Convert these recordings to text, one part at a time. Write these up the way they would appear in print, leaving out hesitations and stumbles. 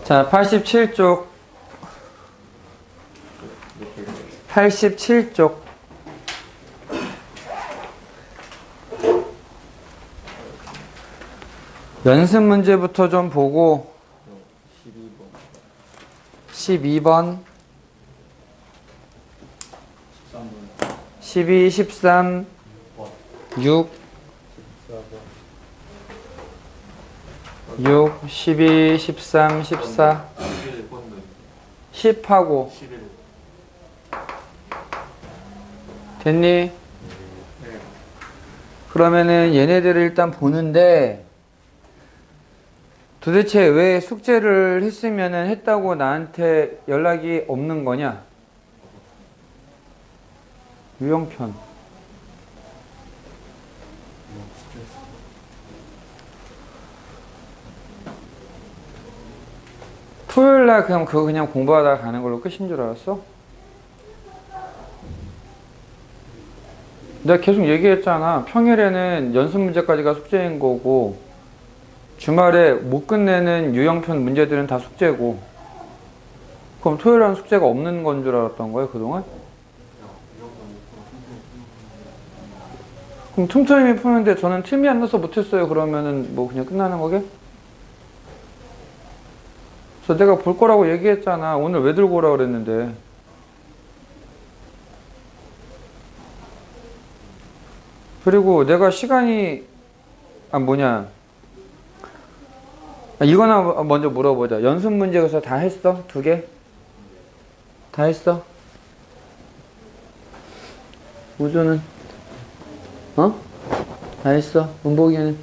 자, 87쪽. 87쪽. 연습 문제부터 좀 보고 12번 12, 13, 6 12, 13, 14 10하고 됐니? 그러면은 얘네들을 일단 보는데 도대체 왜 숙제를 했으면은 했다고 나한테 연락이 없는 거냐? 유형편. 토요일날 그냥 그거 그냥 공부하다가 가는 걸로 끝인 줄 알았어? 내가 계속 얘기했잖아. 평일에는 연습 문제까지가 숙제인 거고 주말에 못 끝내는 유형편 문제들은 다 숙제고 그럼 토요일은 숙제가 없는 건 줄 알았던 거예요 그동안? 그럼 틈틈이 푸는데 저는 틈이 안 나서 못했어요 그러면은 뭐 그냥 끝나는 거게? 그래서 내가 볼 거라고 얘기했잖아. 오늘 왜 들고 오라 그랬는데. 그리고 내가 시간이 이거나 먼저 물어보자. 연습 문제 그래서 다 했어? 2개? 다 했어? 우주는? 다 했어? 은복이는?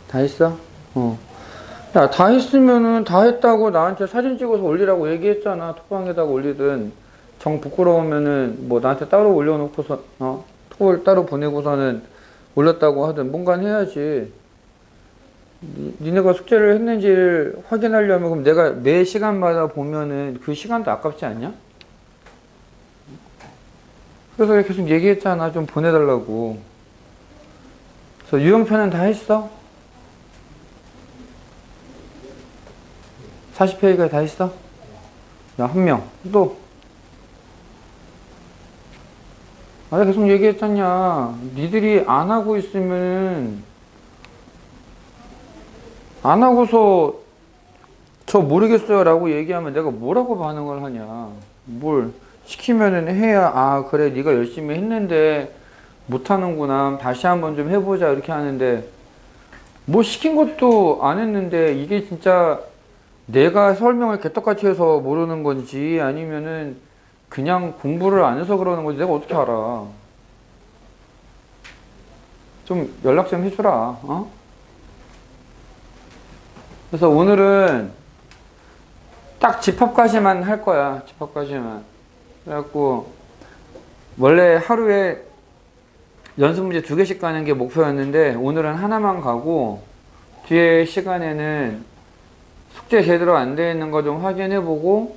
다 했어? 야, 다 했으면은 다 했다고 나한테 사진 찍어서 올리라고 얘기했잖아. 톡방에다가 올리든 정 부끄러우면은 뭐 나한테 따로 올려놓고서 톡을 따로 보내고서는 올렸다고 하든 뭔가 해야지. 니네가 숙제를 했는지를 확인하려면 그럼 내가 매 시간마다 보면은 그 시간도 아깝지 않냐? 그래서 계속 얘기했잖아. 좀 보내달라고. 그래서 유형편은 다 했어? 40페이지까지 다 했어? 야, 1명. 또. 내가 계속 얘기했잖냐. 니들이 안 하고 있으면 안 하고서 저 모르겠어요 라고 얘기하면 내가 뭐라고 반응을 하냐. 뭘 시키면은 해야 그래 네가 열심히 했는데 못하는구나 다시 한번 좀 해보자 이렇게 하는데 뭐 시킨 것도 안 했는데 이게 진짜 내가 설명을 개떡같이 해서 모르는 건지 아니면은 그냥 공부를 안 해서 그러는 건지 내가 어떻게 알아. 좀 연락 좀 해주라. 그래서 오늘은 딱 집합까지만 할 거야. 집합까지만. 그래갖고 원래 하루에 연습 문제 2개씩 가는 게 목표였는데 오늘은 하나만 가고 뒤에 시간에는 숙제 제대로 안 되어 있는 거 좀 확인해보고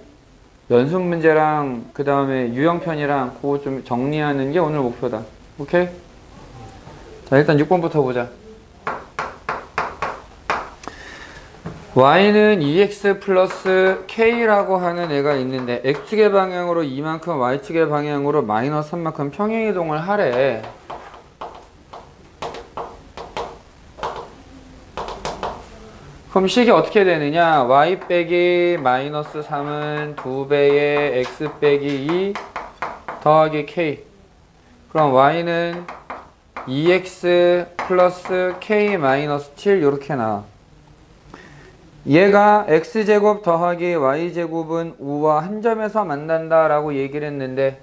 연습 문제랑 그 다음에 유형편이랑 그거 좀 정리하는 게 오늘 목표다. 오케이? 자, 일단 6번부터 보자. y는 2x 플러스 k라고 하는 애가 있는데 x축의 방향으로 2만큼 y축의 방향으로 마이너스 3만큼 평행이동을 하래. 그럼 식이 어떻게 되느냐? y 빼기 마이너스 3은 2배의 x 빼기 2 더하기 k. 그럼 y는 2x 플러스 k 마이너스 7 이렇게 나와. 얘가 x제곱 더하기 y제곱은 5와 한 점에서 만난다 라고 얘기를 했는데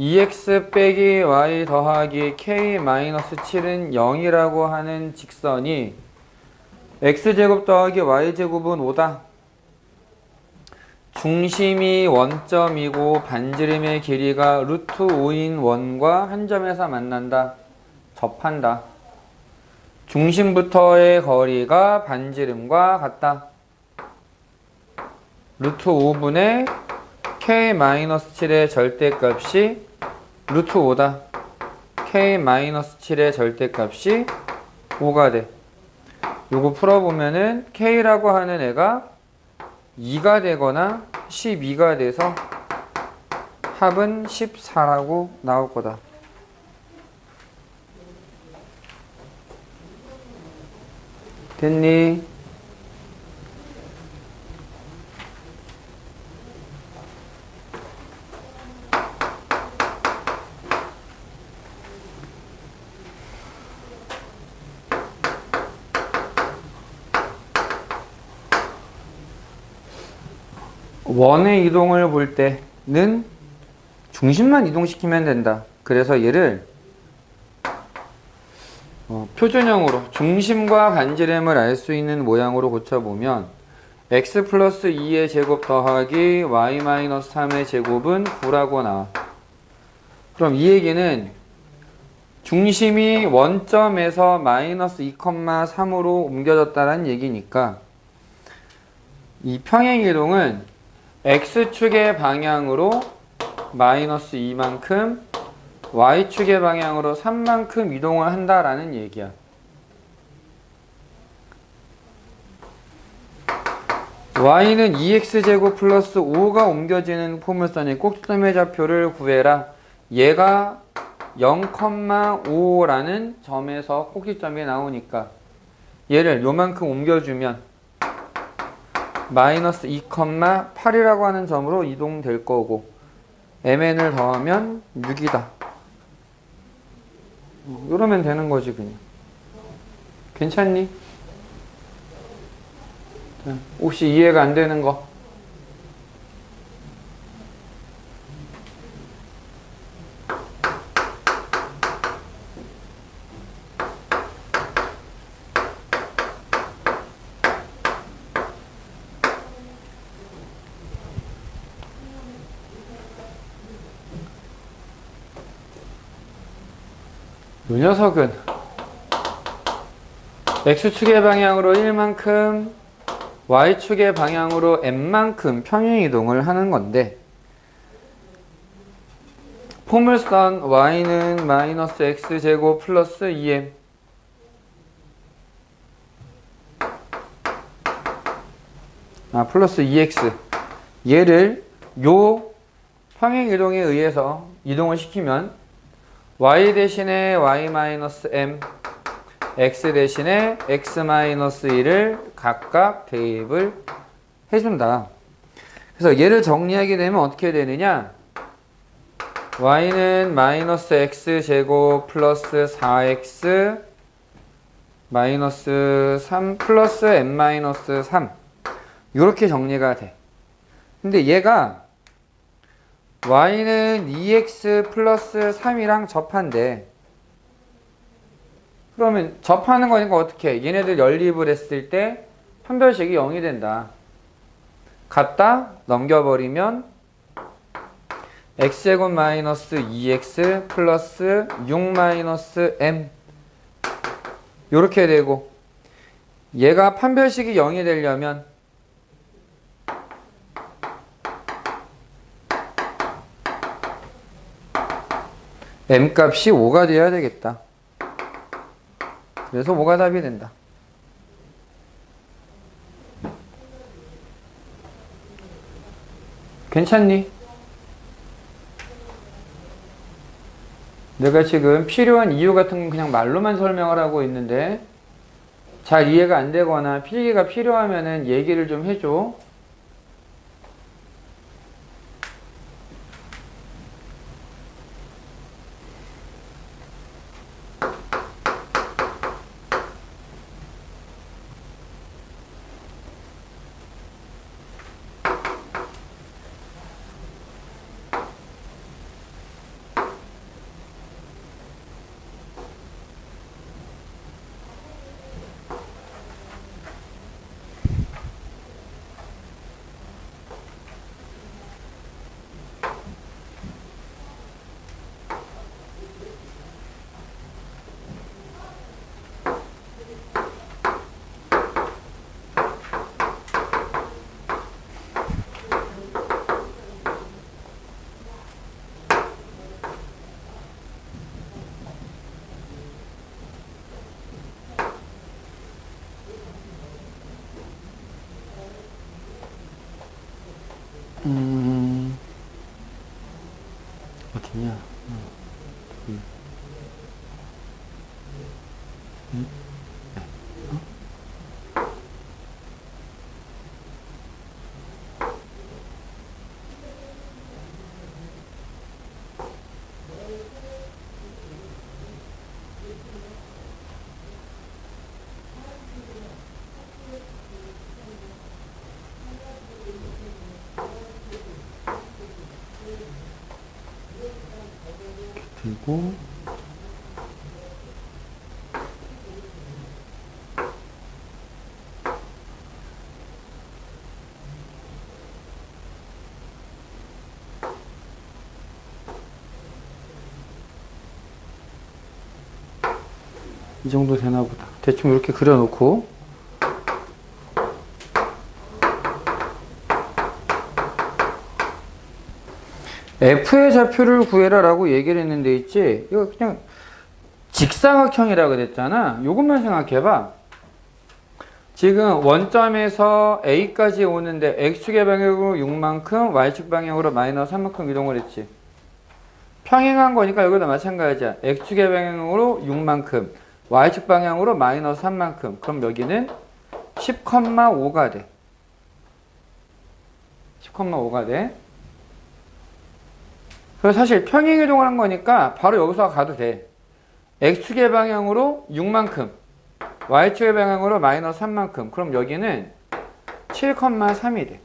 2x 빼기 y 더하기 k 마이너스 7은 0이라고 하는 직선이 x제곱 더하기 y제곱은 5다. 중심이 원점이고 반지름의 길이가 루트 5인 원과 한 점에서 만난다. 접한다. 중심부터의 거리가 반지름과 같다. 루트 5분의 k-7의 절대값이 루트 5다. k-7의 절대값이 5가 돼. 요거 풀어보면은 K라고 하는 애가 2가 되거나 12가 돼서 합은 14라고 나올 거다. 됐니? 원의 이동을 볼 때는 중심만 이동시키면 된다. 그래서 얘를 표준형으로 중심과 반지름을 알 수 있는 모양으로 고쳐보면 x 플러스 2의 제곱 더하기 y 마이너스 3의 제곱은 9라고 나와. 그럼 이 얘기는 중심이 원점에서 마이너스 2,3으로 옮겨졌다는 얘기니까 이 평행이동은 x축의 방향으로 마이너스 2만큼 y축의 방향으로 3만큼 이동을 한다라는 얘기야. y는 2x제곱 플러스 5가 옮겨지는 포물선의 꼭지점의 좌표를 구해라. 얘가 0,5라는 점에서 꼭지점이 나오니까 얘를 요만큼 옮겨주면 마이너스 2,8이라고 하는 점으로 이동될 거고 mn을 더하면 6이다. 이러면 되는 거지 그냥. 괜찮니? 혹시 이해가 안 되는 거? 이 녀석은 x축의 방향으로 1만큼 y축의 방향으로 n만큼 평행이동을 하는 건데 포물선 y는 마이너스 x제곱 플러스 2m 플러스 2x 얘를 요 평행이동에 의해서 이동을 시키면 y 대신에 y-m, x 대신에 x-1을 각각 대입을 해준다. 그래서 얘를 정리하게 되면 어떻게 되느냐? y는 마이너스 x제곱 플러스 4x 마이너스 3 플러스 n-3 이렇게 정리가 돼. 근데 얘가 y는 2x 플러스 3이랑 접한대. 그러면 접하는 거니까 어떻게 해? 얘네들 연립을 했을 때 판별식이 0이 된다. 갖다 넘겨버리면 x제곱 마이너스 2x 플러스 6 마이너스 m 요렇게 되고 얘가 판별식이 0이 되려면 m 값이 5가 돼야 되겠다. 그래서 5가 답이 된다. 괜찮니? 내가 지금 필요한 이유 같은 건 그냥 말로만 설명을 하고 있는데 잘 이해가 안 되거나 필기가 필요하면은 얘기를 좀 해줘. 어디냐? 그리고 이 정도 되나 보다. 대충 이렇게 그려놓고 F의 좌표를 구해라 라고 얘기를 했는데 있지? 이거 그냥 직사각형이라고 그랬잖아. 요것만 생각해봐. 지금 원점에서 A까지 오는데 X축의 방향으로 6만큼 Y축 방향으로 마이너스 3만큼 이동을 했지. 평행한 거니까 여기도 마찬가지야. X축의 방향으로 6만큼 Y축 방향으로 마이너스 3만큼. 그럼 여기는 10,5가 돼. 10,5가 돼. 그래서 사실 평행이동을 한 거니까 바로 여기서 가도 돼. X축의 방향으로 6만큼 Y축의 방향으로 마이너스 3만큼. 그럼 여기는 7,3이 돼.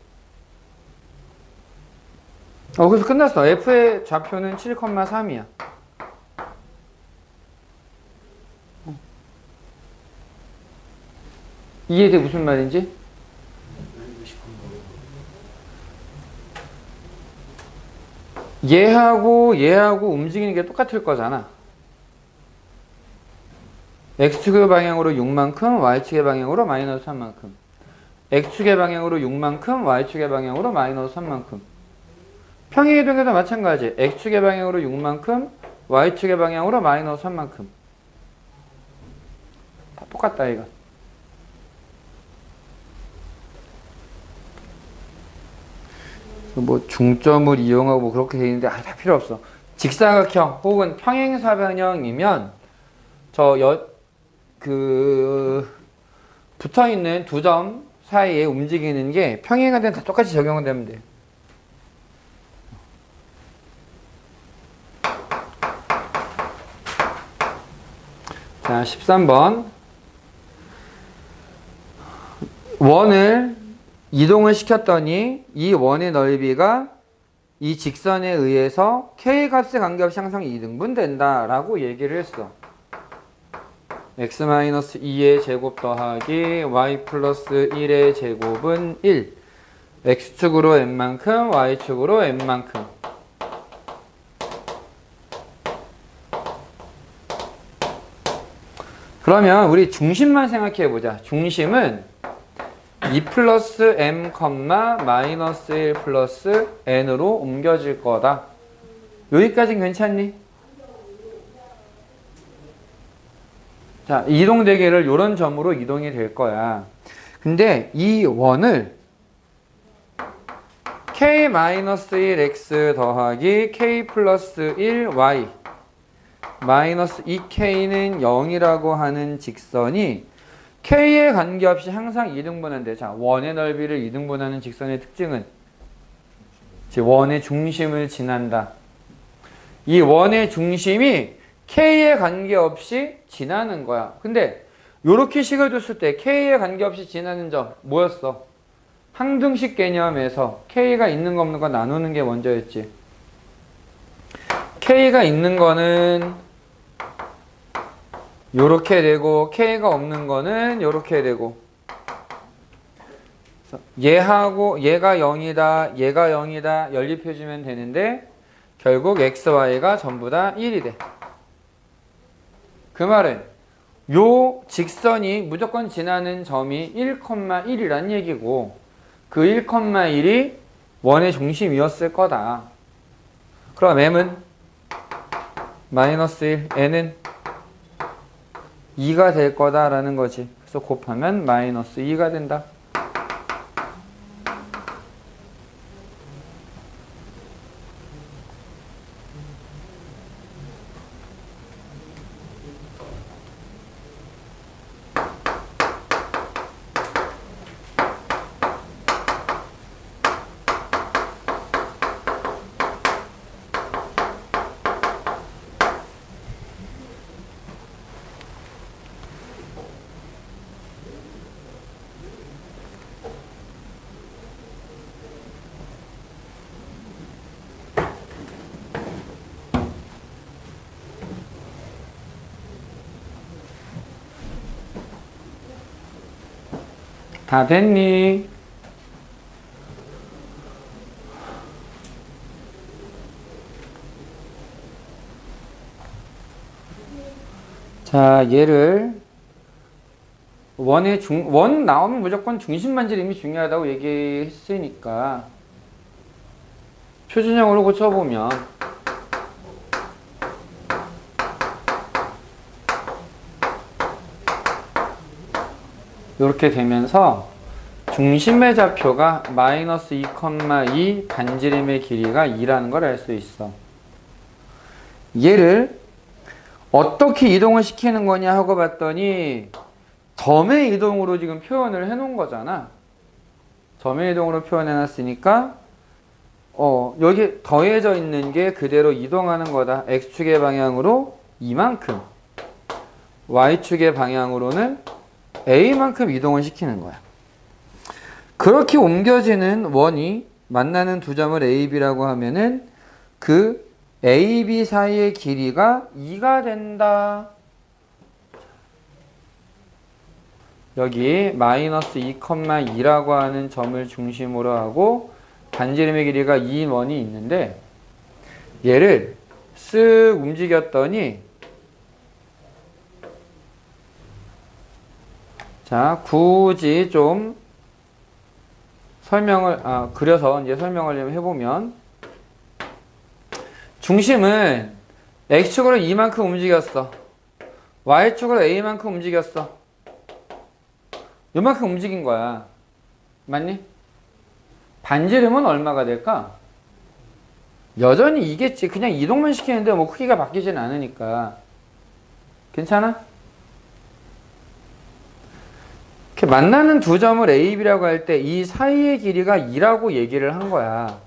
그래서 끝났어. F의 좌표는 7,3이야. 이해돼? 무슨 말인지? 얘하고 움직이는 게 똑같을 거잖아. X축의 방향으로 6만큼 Y축의 방향으로 마이너스 3만큼. X축의 방향으로 6만큼 Y축의 방향으로 마이너스 3만큼. 평행이동에도 마찬가지. X축의 방향으로 6만큼 Y축의 방향으로 마이너스 3만큼. 다 똑같다 이거. 뭐 중점을 이용하고 뭐 그렇게 돼 있는데 다 필요 없어. 직사각형 혹은 평행사변형이면 붙어있는 두 점 사이에 움직이는 게 평행할 때는 다 똑같이 적용되면 돼. 자, 13번. 원을 이동을 시켰더니 이 원의 넓이가 이 직선에 의해서 K 값에 관계없이 항상 2등분 된다 라고 얘기를 했어. x-2의 제곱 더하기 y 플러스 1의 제곱은 1. x축으로 n만큼 y축으로 n만큼. 그러면 우리 중심만 생각해 보자. 중심은 2 플러스 m, 마이너스 1 플러스 n으로 옮겨질 거다. 여기까지는 괜찮니? 자, 이동 대계를 이런 점으로 이동이 될 거야. 근데 이 원을 k-1x 더하기 k 플러스 1y 마이너스 2k는 0이라고 하는 직선이 k에 관계없이 항상 2등분한대. 자, 원의 넓이를 2등분하는 직선의 특징은 원의 중심을 지난다. 이 원의 중심이 k에 관계없이 지나는 거야. 근데 이렇게 식을 줬을 때 k에 관계없이 지나는 점 뭐였어? 항등식 개념에서 k가 있는 거 없는 거 나누는 게 먼저였지. k가 있는 거는 요렇게 되고 k가 없는 거는 요렇게 되고, 얘가 0이다 얘가 0이다 연립해주면 되는데 결국 x, y가 전부 다 1이 돼. 그 말은 요 직선이 무조건 지나는 점이 1,1이란 얘기고 그 1,1이 원의 중심이었을 거다. 그럼 m은 마이너스 1, n은 2가 될 거다라는 거지. 그래서 곱하면 마이너스 2가 된다. 다 됐니? 자, 얘를 원 나오면 무조건 중심반지름이 중요하다고 얘기했으니까 표준형으로 고쳐보면 이렇게 되면서 중심의 좌표가 마이너스 2,2 반지름의 길이가 2라는 걸 알 수 있어. 얘를 어떻게 이동을 시키는 거냐 하고 봤더니 점의 이동으로 지금 표현을 해 놓은 거잖아. 점의 이동으로 표현해 놨으니까 여기 더해져 있는 게 그대로 이동하는 거다. x축의 방향으로 이만큼, y축의 방향으로는 a만큼 이동을 시키는 거야. 그렇게 옮겨지는 원이 만나는 두 점을 a, b라고 하면은 그 a, b 사이의 길이가 2가 된다. 여기 마이너스 2,2라고 하는 점을 중심으로 하고 반지름의 길이가 2인 원이 있는데 얘를 쓱 움직였더니 자, 굳이 좀 그려서 이제 설명을 좀 해보면 중심은 x축으로 2만큼 움직였어. y축으로 a만큼 움직였어. 요만큼 움직인 거야. 맞니? 반지름은 얼마가 될까? 여전히 이겠지. 그냥 이동만 시키는데 뭐 크기가 바뀌진 않으니까. 괜찮아? 이렇게 만나는 두 점을 A, B라고 할 때 이 사이의 길이가 2라고 얘기를 한 거야.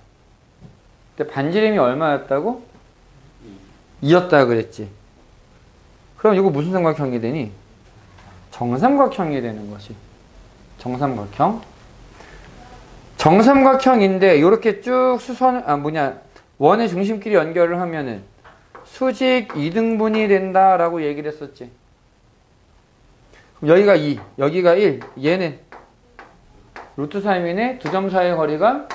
근데 반지름이 얼마였다고? 2였다 그랬지. 그럼 이거 무슨 삼각형이 되니? 정삼각형이 되는 거지. 정삼각형. 정삼각형인데 이렇게 쭉 원의 중심끼리 연결을 하면은 수직 2등분이 된다라고 얘기를 했었지. 그럼 여기가 2, 여기가 1, 얘는 루트 3이네. 두 점 사이의 거리가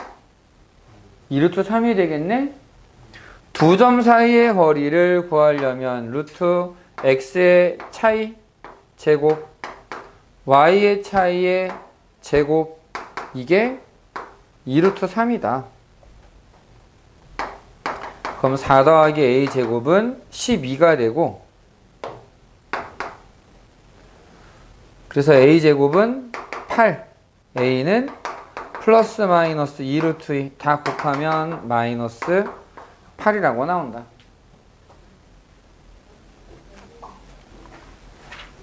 2루트 3이 되겠네. 두 점 사이의 거리를 구하려면 루트 x의 차이 제곱 y의 차이의 제곱 이게 2루트 3이다. 그럼 4 더하기 a 제곱은 12가 되고 그래서 a 제곱은 8 a는 플러스 마이너스 2루트 2 다 곱하면 마이너스 8이라고 나온다.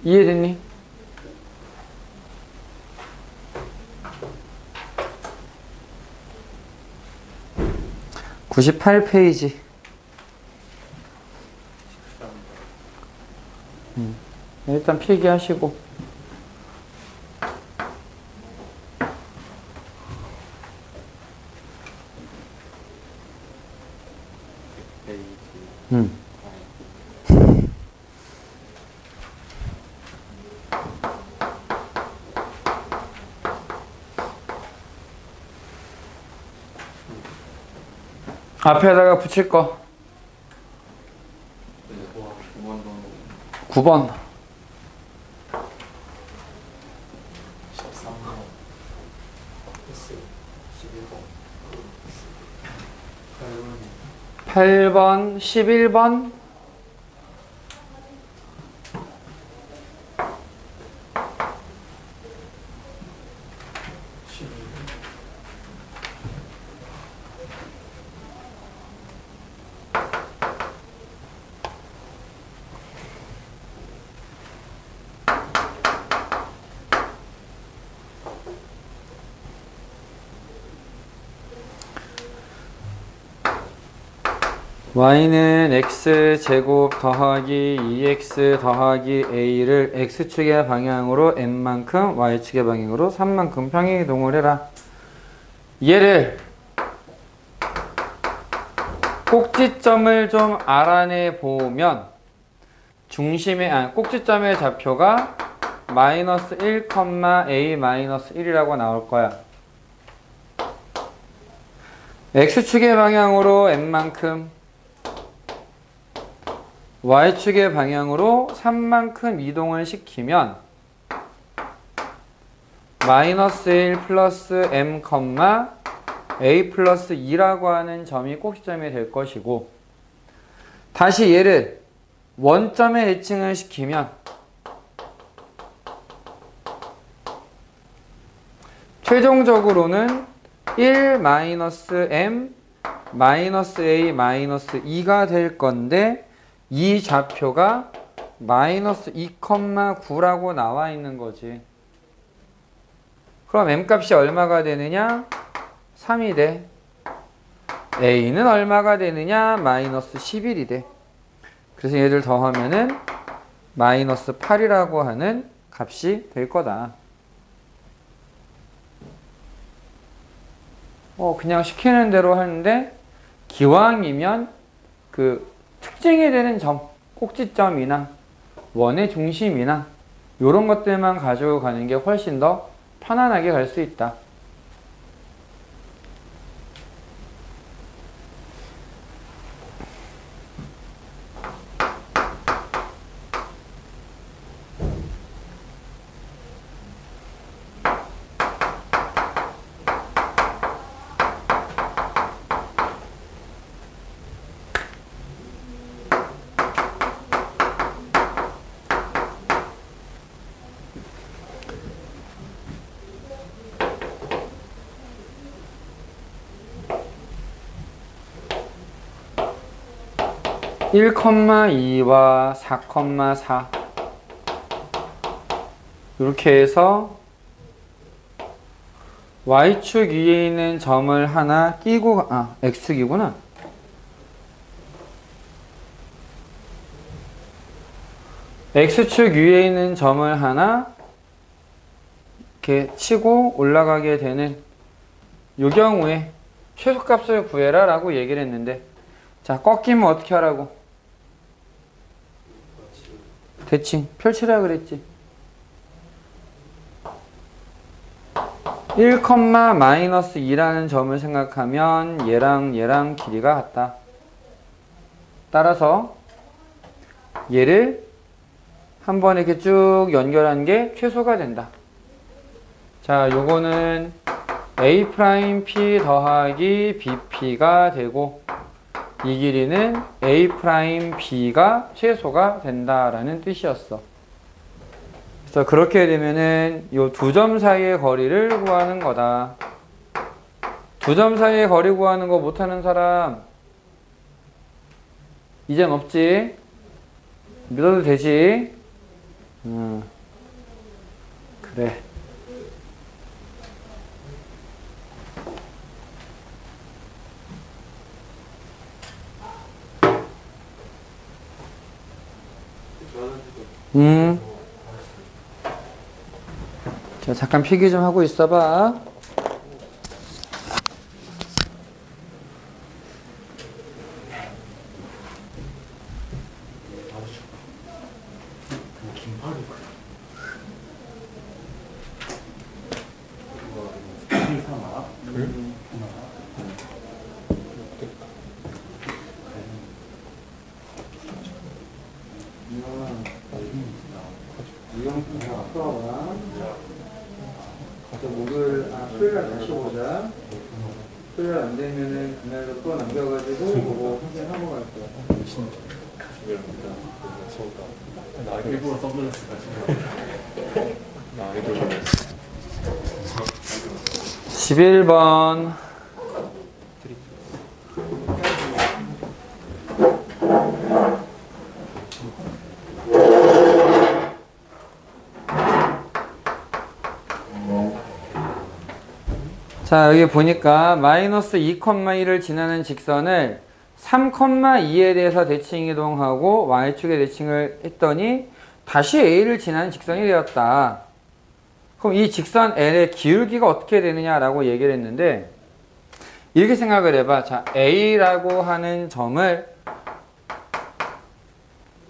이해됐니? (98페이지) 일단 필기하시고 앞에다가 붙일 거 9번 8번 11번 y는 x제곱 더하기 2x 더하기 a를 x축의 방향으로 n만큼 y축의 방향으로 3만큼 평행이동을 해라. 얘를 꼭지점을 좀 알아내 보면 꼭지점의 좌표가 마이너스 1, a 마이너스 1이라고 나올 거야. x축의 방향으로 n만큼, y축의 방향으로 3만큼 이동을 시키면 마이너스 1 플러스 m, a 플러스 2라고 하는 점이 꼭지점이 될 것이고, 다시 얘를 원점에 대칭을 시키면 최종적으로는 1 마이너스 m 마이너스 a 마이너스 2가 될 건데, 이 좌표가 마이너스 2,9라고 나와 있는 거지. 그럼 m 값이 얼마가 되느냐? 3이 돼. a는 얼마가 되느냐? 마이너스 11이 돼. 그래서 얘들 더하면은 마이너스 8이라고 하는 값이 될 거다. 그냥 시키는 대로 하는데, 기왕이면 그 특징이 되는 점, 꼭지점이나 원의 중심이나 이런 것들만 가지고 가는 게 훨씬 더 편안하게 갈 수 있다. 1,2와 4,4 이렇게 해서 y축 위에 있는 점을 하나 끼고, x축이구나. x축 위에 있는 점을 하나 이렇게 치고 올라가게 되는 이 경우에 최소값을 구해라 라고 얘기를 했는데, 자, 꺾이면 어떻게 하라고? 대칭 펼치라 그랬지. 1, 마이너스 2라는 점을 생각하면 얘랑 길이가 같다. 따라서 얘를 한번 이렇게 쭉 연결한 게 최소가 된다. 자, 요거는 A'P 더하기 BP가 되고, 이 길이는 A'B가 최소가 된다라는 뜻이었어. 그래서 그렇게 되면은 이 두 점 사이의 거리를 구하는 거다. 두 점 사이의 거리 구하는 거 못하는 사람 이젠 없지? 믿어도 되지? 그래. 자, 잠깐 필기 좀 하고 있어봐. 토요일날 다시 보자. 토요일 안 되면은 그날로 또 남겨가지고 그거 확인하고 갈 거야. 나 일부러 선글라스 가지고 나 아이돌 11번 자, 여기 보니까 마이너스 2,1을 지나는 직선을 3,2에 대해서 대칭 이동하고 y축에 대칭을 했더니 다시 a를 지나는 직선이 되었다. 그럼 이 직선 l의 기울기가 어떻게 되느냐라고 얘기를 했는데, 이렇게 생각을 해봐. 자, a라고 하는 점을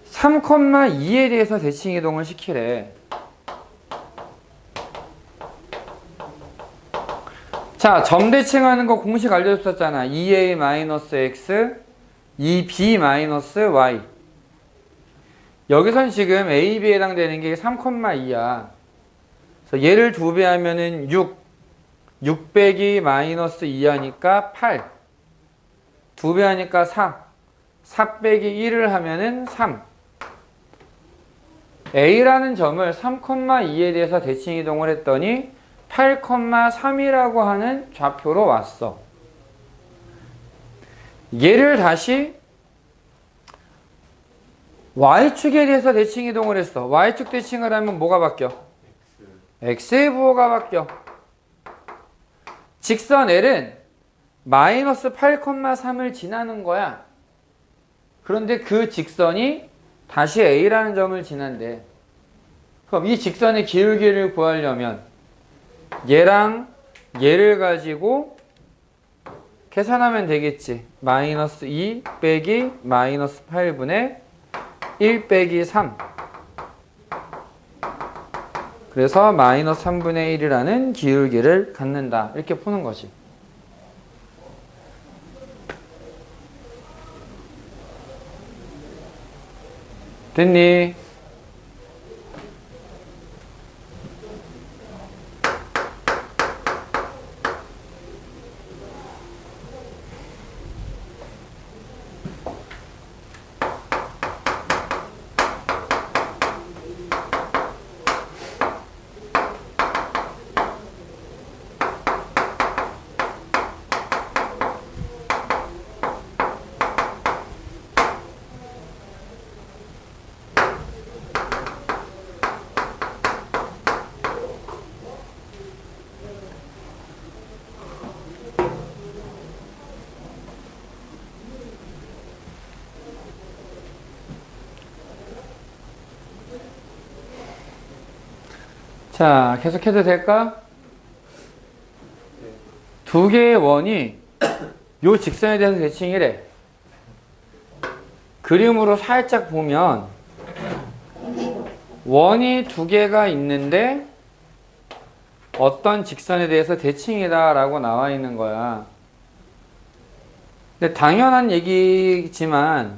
3,2에 대해서 대칭 이동을 시키래. 자, 점 대칭하는 거 공식 알려줬었잖아. 2a-x, 2b-y. 여기선 지금 a, b에 해당되는 게 3,2야. 그래서 얘를 2배 하면은 6 빼기 마이너스 2 하니까 8. 2배 하니까 4 빼기 1을 하면은 3. A라는 점을 3,2에 대해서 대칭 이동을 했더니 8,3이라고 하는 좌표로 왔어. 얘를 다시 Y축에 대해서 대칭 이동을 했어. Y축 대칭을 하면 뭐가 바뀌어? X의 부호가 바뀌어. 직선 L은 마이너스 8,3을 지나는 거야. 그런데 그 직선이 다시 A라는 점을 지난대. 그럼 이 직선의 기울기를 구하려면 얘랑 얘를 가지고 계산하면 되겠지. 마이너스 2 빼기 마이너스 8분의 1 빼기 3. 그래서 마이너스 3분의 1이라는 기울기를 갖는다. 이렇게 푸는 거지. 됐니? 자, 계속해도 될까? 두 개의 원이 요 직선에 대해서 대칭이래. 그림으로 살짝 보면 원이 두 개가 있는데 어떤 직선에 대해서 대칭이다 라고 나와 있는 거야. 근데 당연한 얘기지만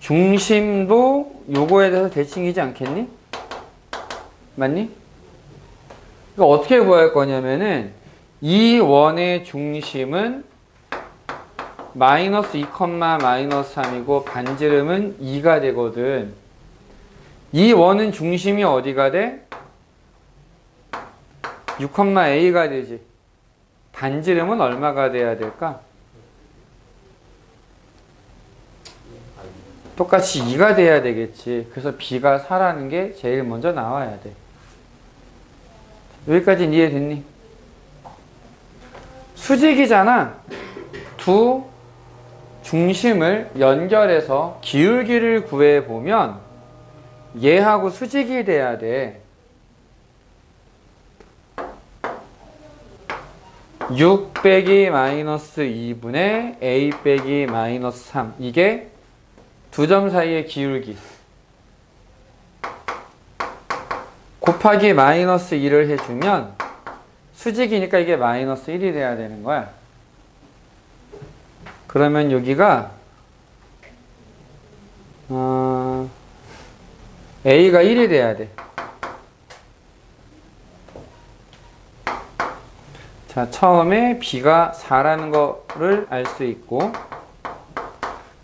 중심도 요거에 대해서 대칭이지 않겠니? 맞니? 그러니까 어떻게 구할 거냐면은 이 원의 중심은 마이너스 2, 마이너스 3이고 반지름은 2가 되거든. 이 원은 중심이 어디가 돼? 6,a가 되지. 반지름은 얼마가 돼야 될까? 똑같이 2가 돼야 되겠지. 그래서 b가 4라는 게 제일 먼저 나와야 돼. 여기까지는 이해됐니? 수직이잖아. 두 중심을 연결해서 기울기를 구해보면 얘하고 수직이 돼야 돼. 6 빼기 마이너스 2분의 a 빼기 마이너스 3. 이게 두 점 사이의 기울기. 곱하기 마이너스 1을 해주면 수직이니까 이게 마이너스 1이 돼야 되는 거야. 그러면 여기가 a가 1이 돼야 돼. 자, 처음에 b가 4라는 거를 알 수 있고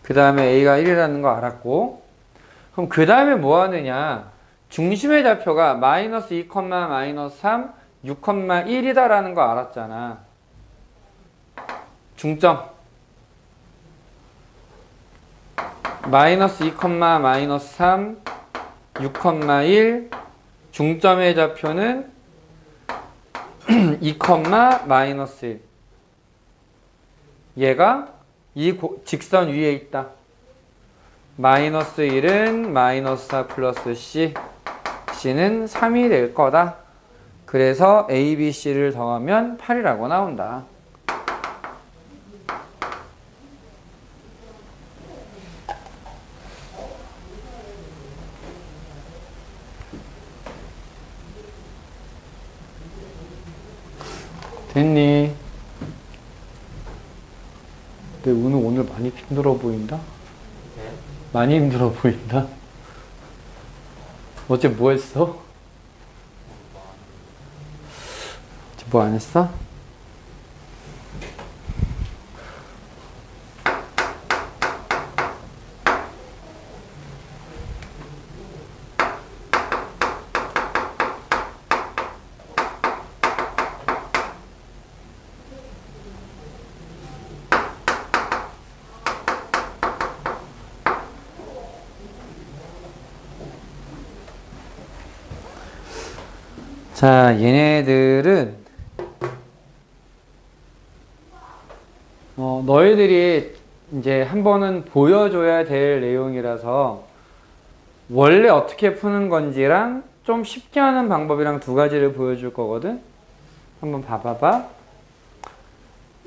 그 다음에 a가 1이라는 거 알았고 그럼 그 다음에 뭐 하느냐. 중심의 좌표가 마이너스 2, 마이너스 3, 6,1이다 라는 거 알았잖아. 중점 마이너스 2, 마이너스 3, 6,1 중점의 좌표는 2, 마이너스 1. 얘가 이 직선 위에 있다. 마이너스 1은 마이너스 4 플러스 c. c는 3이 될 거다. 그래서 a, b, c를 더하면 8이라고 나온다. 됐니? 근데 오늘 많이 힘들어 보인다? 네? 많이 힘들어 보인다? 어제 뭐 했어? 어제 뭐 안 했어? 자, 얘네들은 너희들이 이제 한 번은 보여줘야 될 내용이라서 원래 어떻게 푸는 건지랑 좀 쉽게 하는 방법이랑 두 가지를 보여줄 거거든. 한번 봐봐봐.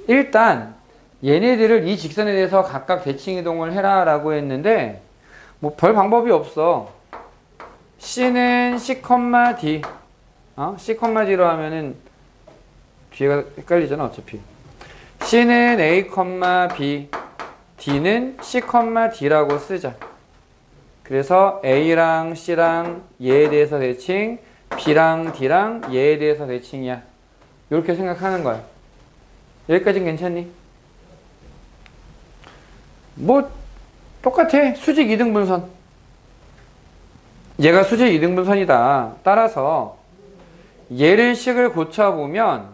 일단 얘네들을 이 직선에 대해서 각각 대칭 이동을 해라 라고 했는데 뭐 별 방법이 없어. C는 C, D C, D로 하면은 뒤에가 헷갈리잖아 어차피. C는 A, B, D는 C, D라고 쓰자. 그래서 A랑 C랑 얘에 대해서 대칭, B랑 D랑 얘에 대해서 대칭이야. 이렇게 생각하는 거야. 여기까지는 괜찮니? 뭐 똑같아. 수직 이등분선. 얘가 수직 이등분선이다. 따라서 얘를 식을 고쳐보면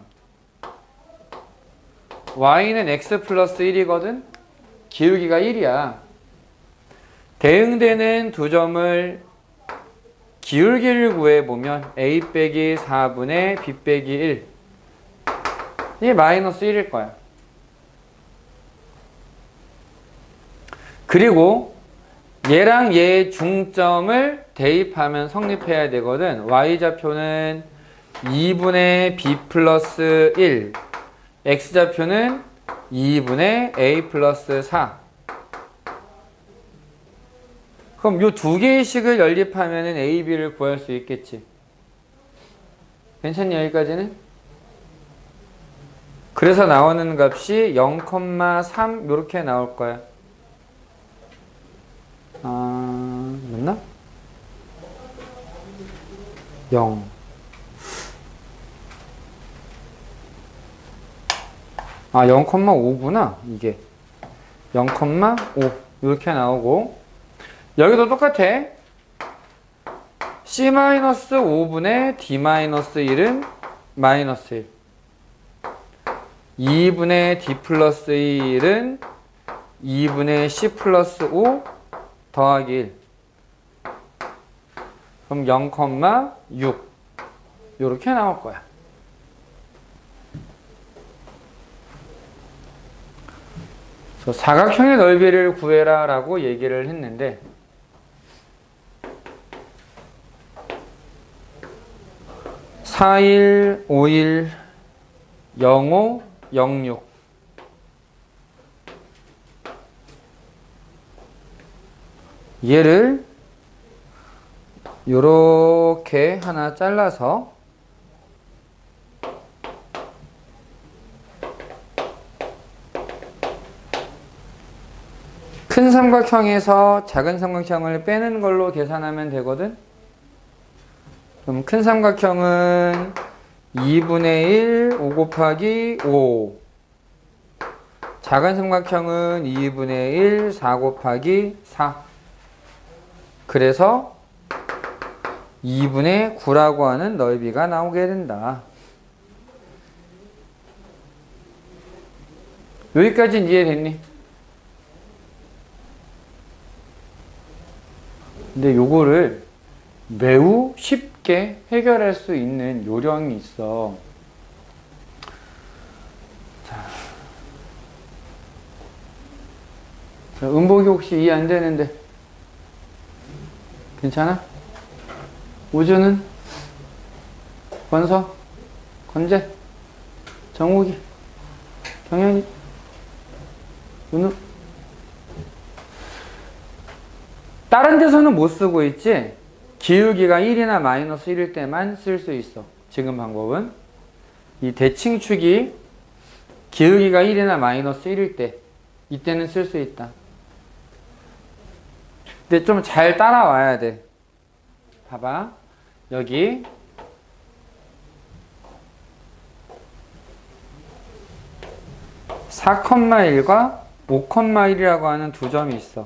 y는 x 플러스 1이거든. 기울기가 1이야. 대응되는 두 점을 기울기를 구해보면 a 빼기 4분의 b 빼기 1 이게 마이너스 1일 거야. 그리고 얘랑 얘의 중점을 대입하면 성립해야 되거든. y좌표는 2분의 b 플러스 1, x좌표는 2분의 a 플러스 4. 그럼 요 두 개의 식을 연립하면은 a, b를 구할 수 있겠지. 괜찮니 여기까지는? 그래서 나오는 값이 0,3 요렇게 나올 거야. 맞나? 0. 아, 0,5구나, 이게. 0,5. 이렇게 나오고. 여기도 똑같아. C-5분의 D-1은 마이너스 1. 2분의 D 플러스 1은 2분의 C 플러스 5 더하기 1. 그럼 0,6. 이렇게 나올 거야. 그래서 사각형의 넓이를 구해라 라고 얘기를 했는데 4일, 5일, 05, 06 얘를 요렇게 하나 잘라서 큰 삼각형에서 작은 삼각형을 빼는 걸로 계산하면 되거든. 그럼 큰 삼각형은 2분의 1, 5 곱하기 5. 작은 삼각형은 2분의 1, 4 곱하기 4. 그래서 2분의 9라고 하는 넓이가 나오게 된다. 여기까지는 이해됐니? 근데 요거를 매우 쉽게 해결할 수 있는 요령이 있어. 자, 음복이 혹시 이해 안 되는데 괜찮아? 우주는? 권서? 권재? 정욱이? 경현이? 은우? 다른 데서는 못 쓰고 있지? 기울기가 1이나 마이너스 1일 때만 쓸 수 있어. 지금 방법은. 이 대칭축이 기울기가 1이나 마이너스 1일 때 이때는 쓸 수 있다. 근데 좀 잘 따라와야 돼. 봐봐. 여기 4,1과 5,1이라고 하는 두 점이 있어.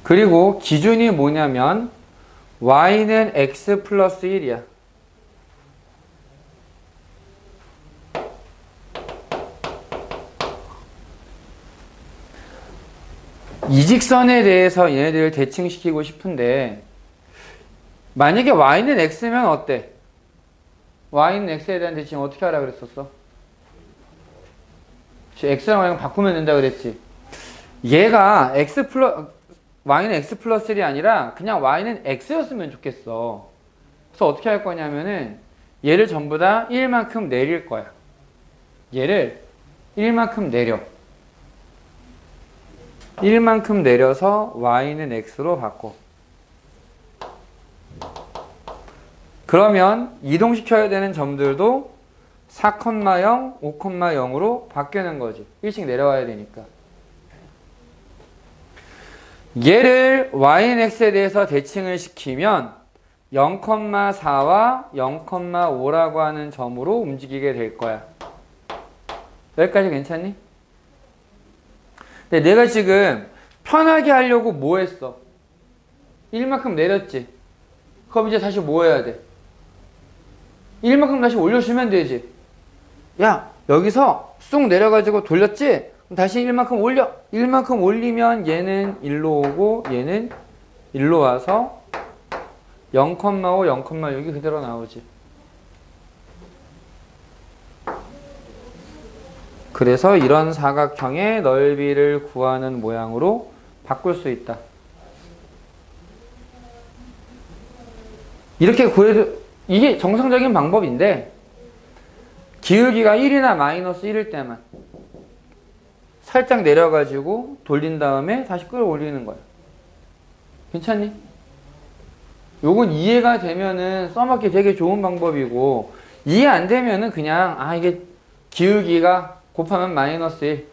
그리고 기준이 뭐냐면 y는 x 플러스 1이야. 이 직선에 대해서 얘네들을 대칭시키고 싶은데 만약에 y는 x면 어때? y는 x에 대한 대칭 어떻게 하라 그랬었어? x랑 y랑 바꾸면 된다 그랬지. 얘가 y는 x 플러스 1이 아니라 그냥 y는 x였으면 좋겠어. 그래서 어떻게 할 거냐면은 얘를 전부 다 1만큼 내릴 거야. 얘를 1만큼 내려. 1만큼 내려서 y는 x로 바꿔. 그러면 이동시켜야 되는 점들도 4,0, 5,0으로 바뀌는 거지. 1씩 내려와야 되니까. 얘를 y는 x에 대해서 대칭을 시키면 0,4와 0,5라고 하는 점으로 움직이게 될 거야. 여기까지 괜찮니? 근데 내가 지금 편하게 하려고 뭐 했어? 1만큼 내렸지? 그럼 이제 다시 뭐 해야 돼? 1만큼 다시 올려주면 되지. 야, 여기서 쑥 내려가지고 돌렸지? 그럼 다시 1만큼 올려. 1만큼 올리면 얘는 1로 오고 얘는 1로 와서 0,5, 0,6이 그대로 나오지. 그래서 이런 사각형의 넓이를 구하는 모양으로 바꿀 수 있다. 이렇게 구해도 이게 정상적인 방법인데 기울기가 1이나 마이너스 1일 때만 살짝 내려가지고 돌린 다음에 다시 끌어올리는 거야. 괜찮니? 요건 이해가 되면은 써먹기 되게 좋은 방법이고 이해 안 되면은 그냥 이게 기울기가 곱하면 마이너스 1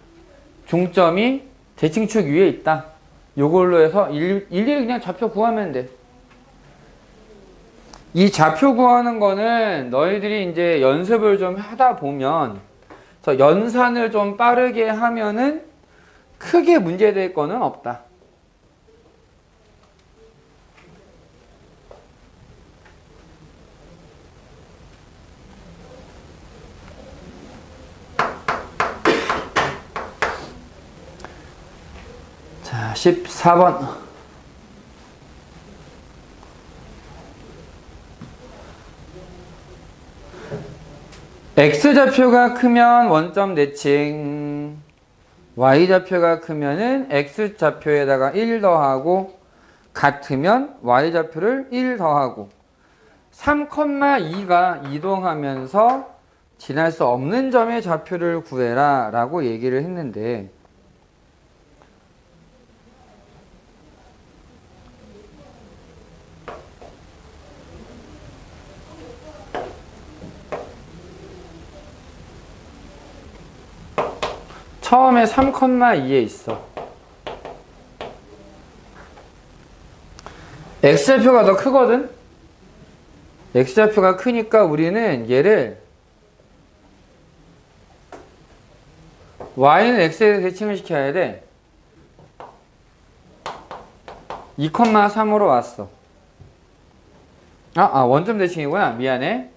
중점이 대칭축 위에 있다. 요걸로 해서 일일이 그냥 좌표 구하면 돼. 이 좌표 구하는 거는 너희들이 이제 연습을 좀 하다 보면 그래서 연산을 좀 빠르게 하면은 크게 문제될 거는 없다. 자, 14번. x좌표가 크면 원점 대칭, y좌표가 크면은 x좌표에다가 1 더하고, 같으면 y좌표를 1 더하고, 3,2가 이동하면서 지날 수 없는 점의 좌표를 구해라 라고 얘기를 했는데 처음에 3,2에 있어. x좌표가 더 크거든? x좌표가 크니까 우리는 얘를 y는 x에 대칭을 시켜야 돼. 2,3으로 왔어. 원점 대칭이구나. 미안해.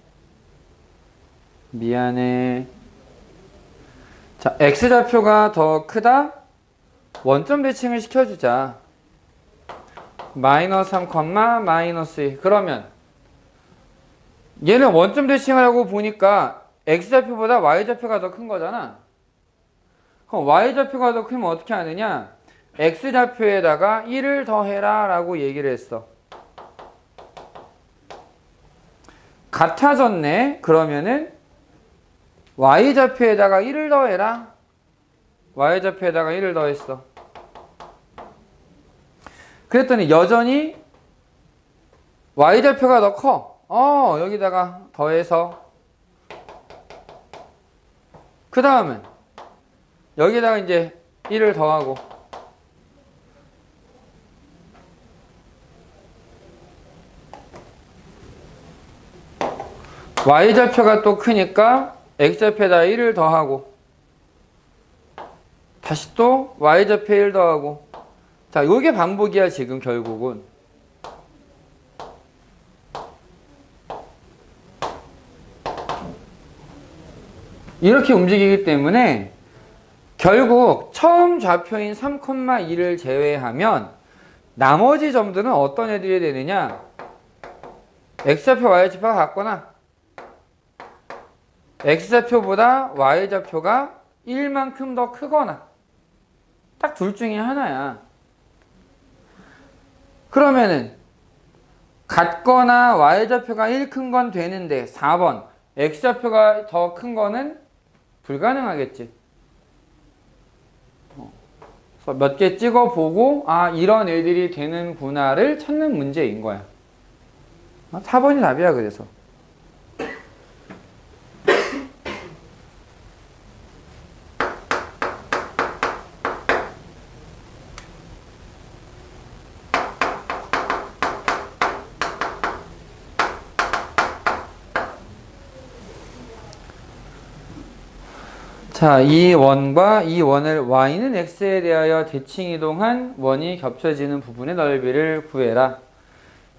자, x좌표가 더 크다? 원점 대칭을 시켜주자. 마이너스 3, 마이너스 2. 그러면 얘는 원점 대칭을 하고 보니까 x좌표보다 y좌표가 더 큰 거잖아. 그럼 y좌표가 더 크면 어떻게 하느냐? x좌표에다가 1을 더해라 라고 얘기를 했어. 같아졌네. 그러면은 y좌표에다가 1을 더해라. y좌표에다가 1을 더했어. 그랬더니 여전히 y좌표가 더 커. 여기다가 더해서 그 다음은 여기다가 이제 1을 더하고 y좌표가 또 크니까 x좌표에다 1을 더하고 다시 또 y좌표에 1 더하고 자, 요게 반복이야 지금 결국은. 이렇게 움직이기 때문에 결국 처음 좌표인 3,2를 제외하면 나머지 점들은 어떤 애들이 되느냐? x좌표, y좌표가 같거나 x좌표보다 y좌표가 1만큼 더 크거나 딱 둘 중에 하나야. 그러면은 같거나 y좌표가 1 큰 건 되는데 4번 x좌표가 더 큰 거는 불가능하겠지. 그래서 몇 개 찍어보고 이런 애들이 되는구나를 찾는 문제인 거야. 4번이 답이야. 그래서 자, 이 원과 이 원을 y는 x에 대하여 대칭이동한 원이 겹쳐지는 부분의 넓이를 구해라.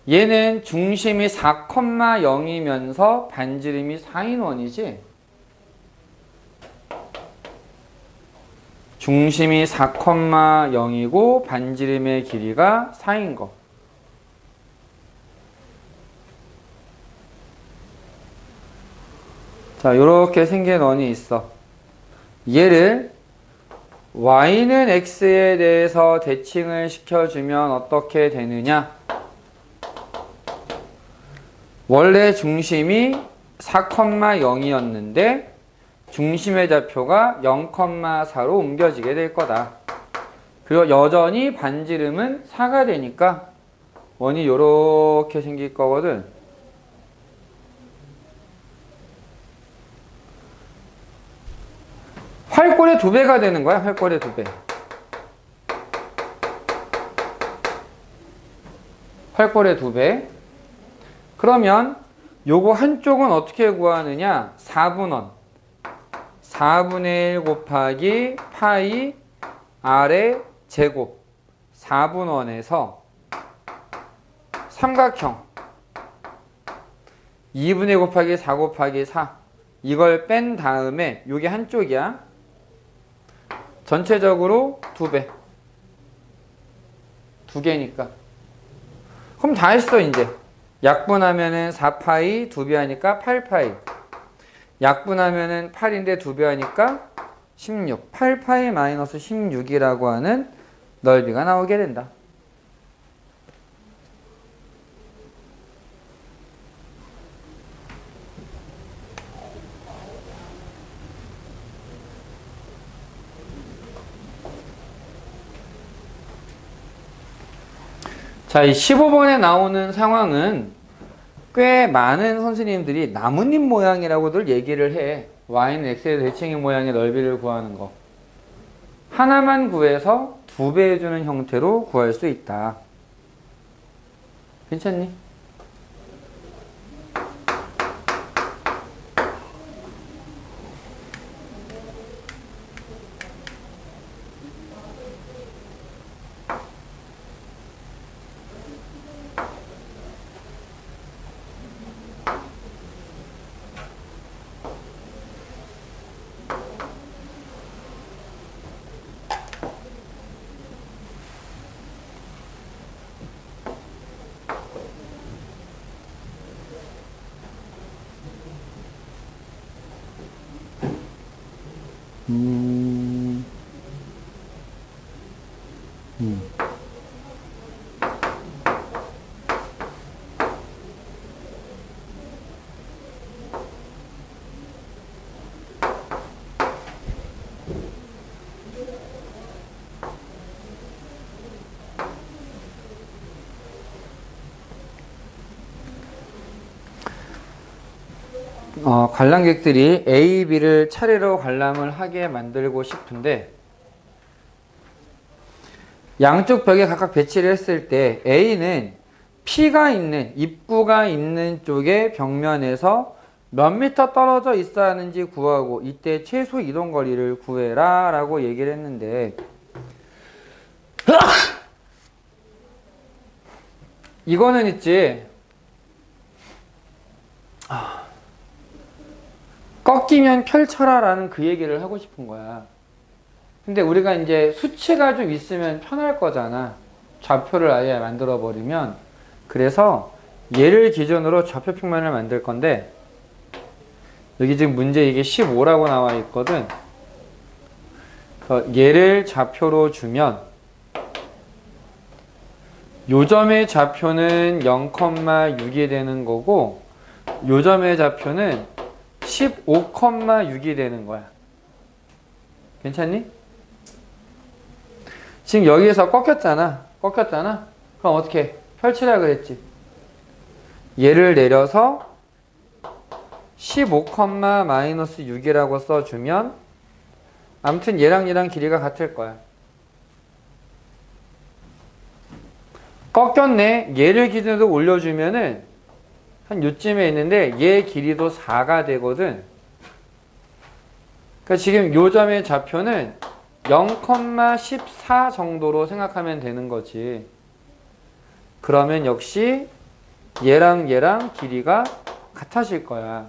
얘는 중심이 4,0이면서 반지름이 4인 원이지? 중심이 4,0이고 반지름의 길이가 4인 거. 자, 요렇게 생긴 원이 있어. 얘를 y는 x에 대해서 대칭을 시켜주면 어떻게 되느냐? 원래 중심이 4,0이었는데 중심의 좌표가 0,4로 옮겨지게 될 거다. 그리고 여전히 반지름은 4가 되니까 원이 요렇게 생길 거거든. 활골의 2배가 되는 거야. 활골의 2배. 활골의 2배. 그러면 요거 한쪽은 어떻게 구하느냐? 4분원. 4분의 1 곱하기 파이 r의 제곱. 4분원에서 삼각형 2분의 1 곱하기 4 곱하기 4 이걸 뺀 다음에 요게 한쪽이야. 전체적으로 2배. 2개니까. 그럼 다 했어, 이제. 약분하면은 4파이 2배 하니까 8파이. 약분하면은 8인데 2배 하니까 16. 8파이 마이너스 16이라고 하는 넓이가 나오게 된다. 자, 이 15번에 나오는 상황은 꽤 많은 선생님들이 나뭇잎 모양이라고들 얘기를 해. y는 x의 대칭의 모양의 넓이를 구하는 거. 하나만 구해서 2배 해주는 형태로 구할 수 있다. 괜찮니? 관람객들이 A, B를 차례로 관람을 하게 만들고 싶은데 양쪽 벽에 각각 배치를 했을 때 A는 P가 있는 입구가 있는 쪽의 벽면에서 몇 미터 떨어져 있어야 하는지 구하고 이때 최소 이동 거리를 구해라 라고 얘기를 했는데 이거는 있지 꺾이면 펼쳐라 라는 그 얘기를 하고 싶은 거야. 근데 우리가 이제 수치가 좀 있으면 편할 거잖아. 좌표를 아예 만들어 버리면. 그래서 얘를 기준으로 좌표 평면을 만들 건데 여기 지금 문제 이게 15라고 나와 있거든. 그래서 얘를 좌표로 주면 요 점의 좌표는 0,6이 되는 거고 요 점의 좌표는 15,6이 되는 거야. 괜찮니? 지금 여기에서 꺾였잖아. 그럼 어떻게? 펼치라 그랬지. 얘를 내려서 15,-6이라고 써주면 아무튼 얘랑 길이가 같을 거야. 꺾였네. 얘를 기준으로 올려주면은 한 요쯤에 있는데 얘 길이도 4가 되거든. 그러니까 지금 요 점의 좌표는 0,14 정도로 생각하면 되는 거지. 그러면 역시 얘랑 길이가 같아질 거야.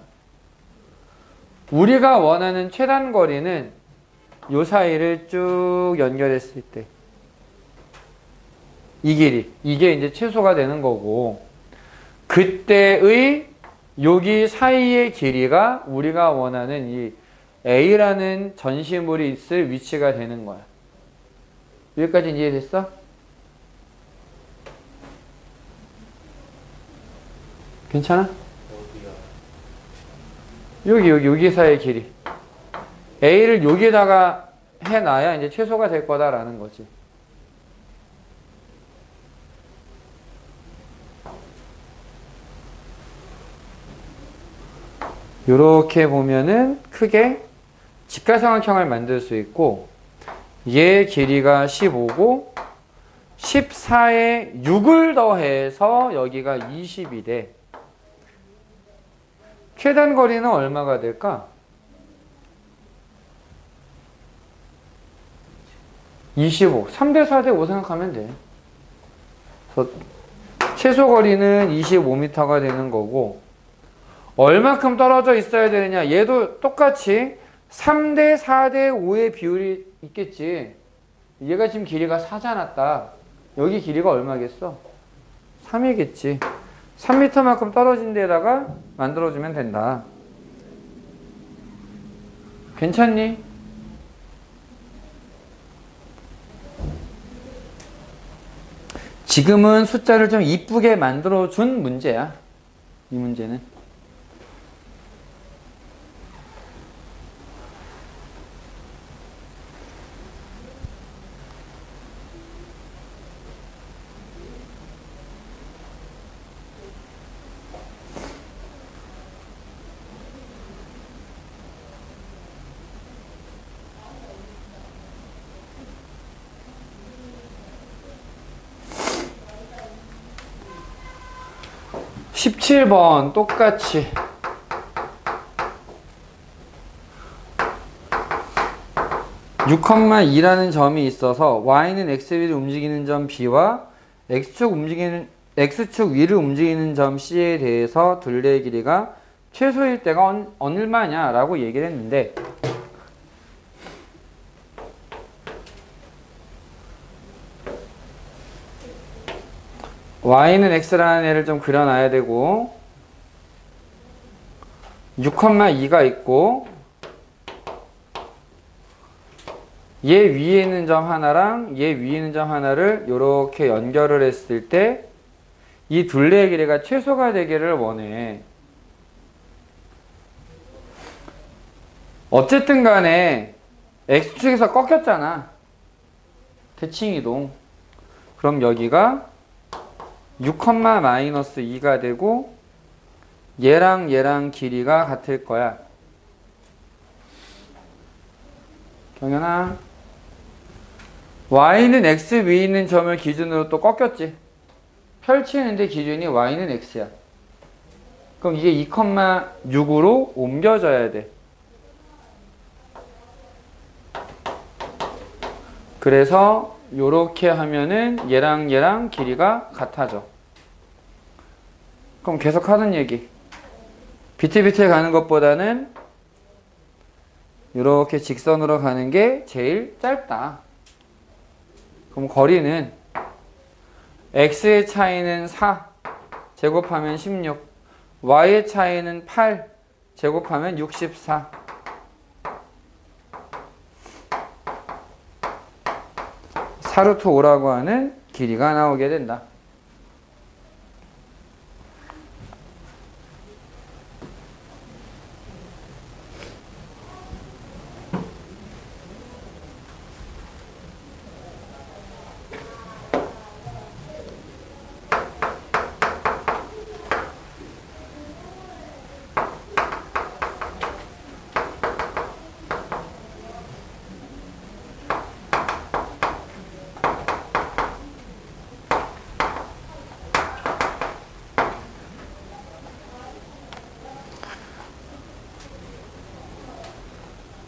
우리가 원하는 최단 거리는 요 사이를 쭉 연결했을 때 이 길이, 이게 이제 최소가 되는 거고 그때의 여기 사이의 길이가 우리가 원하는 이 A라는 전시물이 있을 위치가 되는 거야. 여기까지 이해됐어? 괜찮아? 여기 사이의 길이. A를 여기에다가 해놔야 이제 최소가 될 거다라는 거지. 요렇게 보면은 크게 직각삼각형을 만들 수 있고 얘 길이가 15고 14에 6을 더해서 여기가 20이 돼. 최단 거리는 얼마가 될까? 25. 3대 4대 5 생각하면 돼. 그래서 최소 거리는 25m가 되는 거고 얼마큼 떨어져 있어야 되느냐? 얘도 똑같이 3대 4대 5의 비율이 있겠지. 얘가 지금 길이가 4잖아 딱. 여기 길이가 얼마겠어? 3이겠지. 3m만큼 떨어진 데다가 만들어주면 된다. 괜찮니? 지금은 숫자를 좀 이쁘게 만들어준 문제야. 이 문제는. 17번 똑같이 6,2라는 점이 있어서 y는 x 위를 움직이는 점 b와 x축 위를 움직이는 점 c에 대해서 둘레의 길이가 최소일 때가 얼마냐라고 얘기를 했는데 y는 x라는 애를 좀 그려놔야 되고 6,2가 있고 얘 위에 있는 점 하나랑 얘 위에 있는 점 하나를 이렇게 연결을 했을 때 이 둘레의 길이가 최소가 되기를 원해. 어쨌든 간에 x축에서 꺾였잖아. 대칭 이동. 그럼 여기가 6,-2가 되고 얘랑 길이가 같을 거야. 경연아, y는 x 위에 있는 점을 기준으로 또 꺾였지. 펼치는데 기준이 y는 x야. 그럼 이게 2,6으로 옮겨져야 돼. 그래서 요렇게 하면은 얘랑 길이가 같아져. 그럼 계속 하던 얘기. 비틀비틀 가는 것보다는 이렇게 직선으로 가는 게 제일 짧다. 그럼 거리는 x의 차이는 4 제곱하면 16, y의 차이는 8 제곱하면 64. 사루트 5라고 하는 길이가 나오게 된다.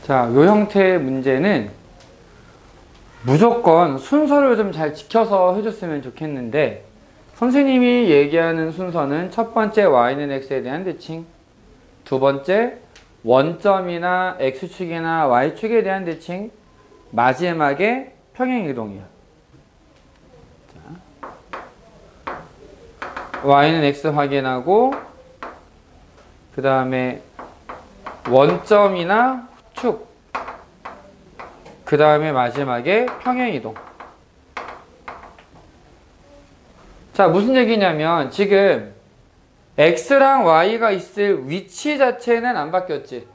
자, 요 형태의 문제는 무조건 순서를 좀 잘 지켜서 해줬으면 좋겠는데, 선생님이 얘기하는 순서는 첫 번째 y는 x에 대한 대칭, 두 번째 원점이나 x축이나 y축에 대한 대칭, 마지막에 평행이동이야. y는 x 확인하고, 그 다음에 원점이나 축, 그 다음에 마지막에 평행이동. 자, 무슨 얘기냐면 지금 x랑 y가 있을 위치 자체는 안 바뀌었지.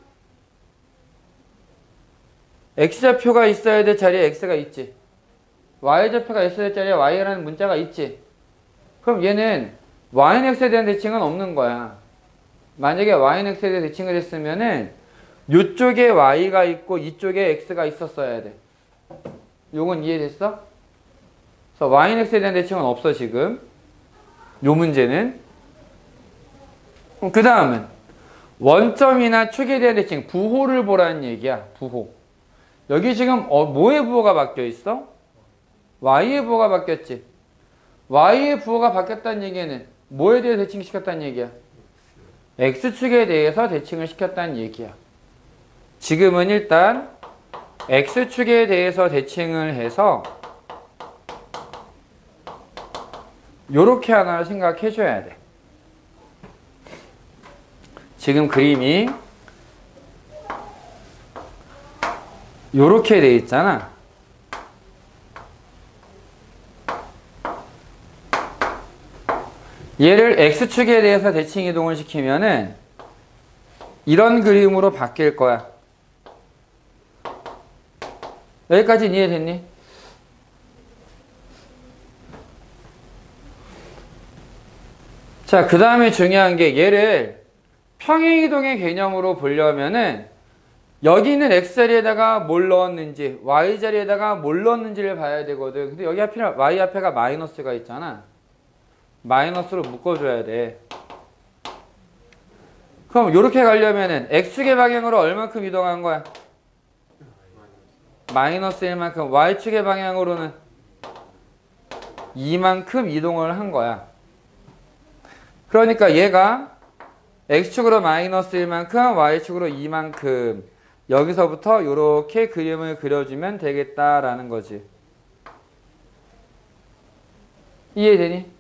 x좌표가 있어야 될 자리에 x가 있지. y좌표가 있어야 될 자리에 y라는 문자가 있지. 그럼 얘는 y는 x에 대한 대칭은 없는 거야. 만약에 y는 x에 대한 대칭을 했으면은 이쪽에 y가 있고 이쪽에 x가 있었어야 돼. 요건 이해됐어? 그래서 y는 x에 대한 대칭은 없어 지금. 요 문제는. 그 다음은 원점이나 축에 대한 대칭, 부호를 보라는 얘기야. 부호. 여기 지금 뭐의 부호가 바뀌어 있어? y의 부호가 바뀌었지. y의 부호가 바뀌었다는 얘기는 뭐에 대해 대칭시켰다는 얘기야? x축에 대해서 대칭을 시켰다는 얘기야. 지금은 일단 x축에 대해서 대칭을 해서 요렇게 하나를 생각해 줘야 돼. 지금 그림이 요렇게 돼 있잖아. 얘를 x축에 대해서 대칭 이동을 시키면은 이런 그림으로 바뀔 거야. 여기까지는 이해됐니? 자, 그 다음에 중요한 게 얘를 평행이동의 개념으로 보려면은 여기는 x자리에다가 뭘 넣었는지 y자리에다가 뭘 넣었는지를 봐야 되거든. 근데 여기 앞에 y 앞에가 마이너스가 있잖아. 마이너스로 묶어줘야 돼. 그럼 이렇게 가려면은 x축의 방향으로 얼만큼 이동한 거야? 마이너스 1만큼. y축의 방향으로는 2만큼 이동을 한 거야. 그러니까 얘가 x축으로 마이너스 1만큼, y축으로 2만큼. 여기서부터 이렇게 그림을 그려주면 되겠다라는 거지. 이해되니?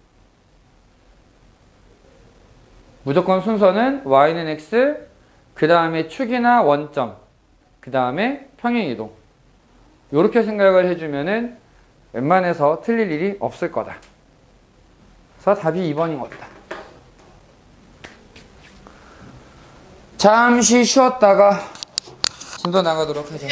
무조건 순서는 y는 x, 그 다음에 축이나 원점, 그 다음에 평행이동. 이렇게 생각을 해주면은 웬만해서 틀릴 일이 없을 거다. 그래서 답이 2번인 거다. 잠시 쉬었다가 진도 나가도록 하자.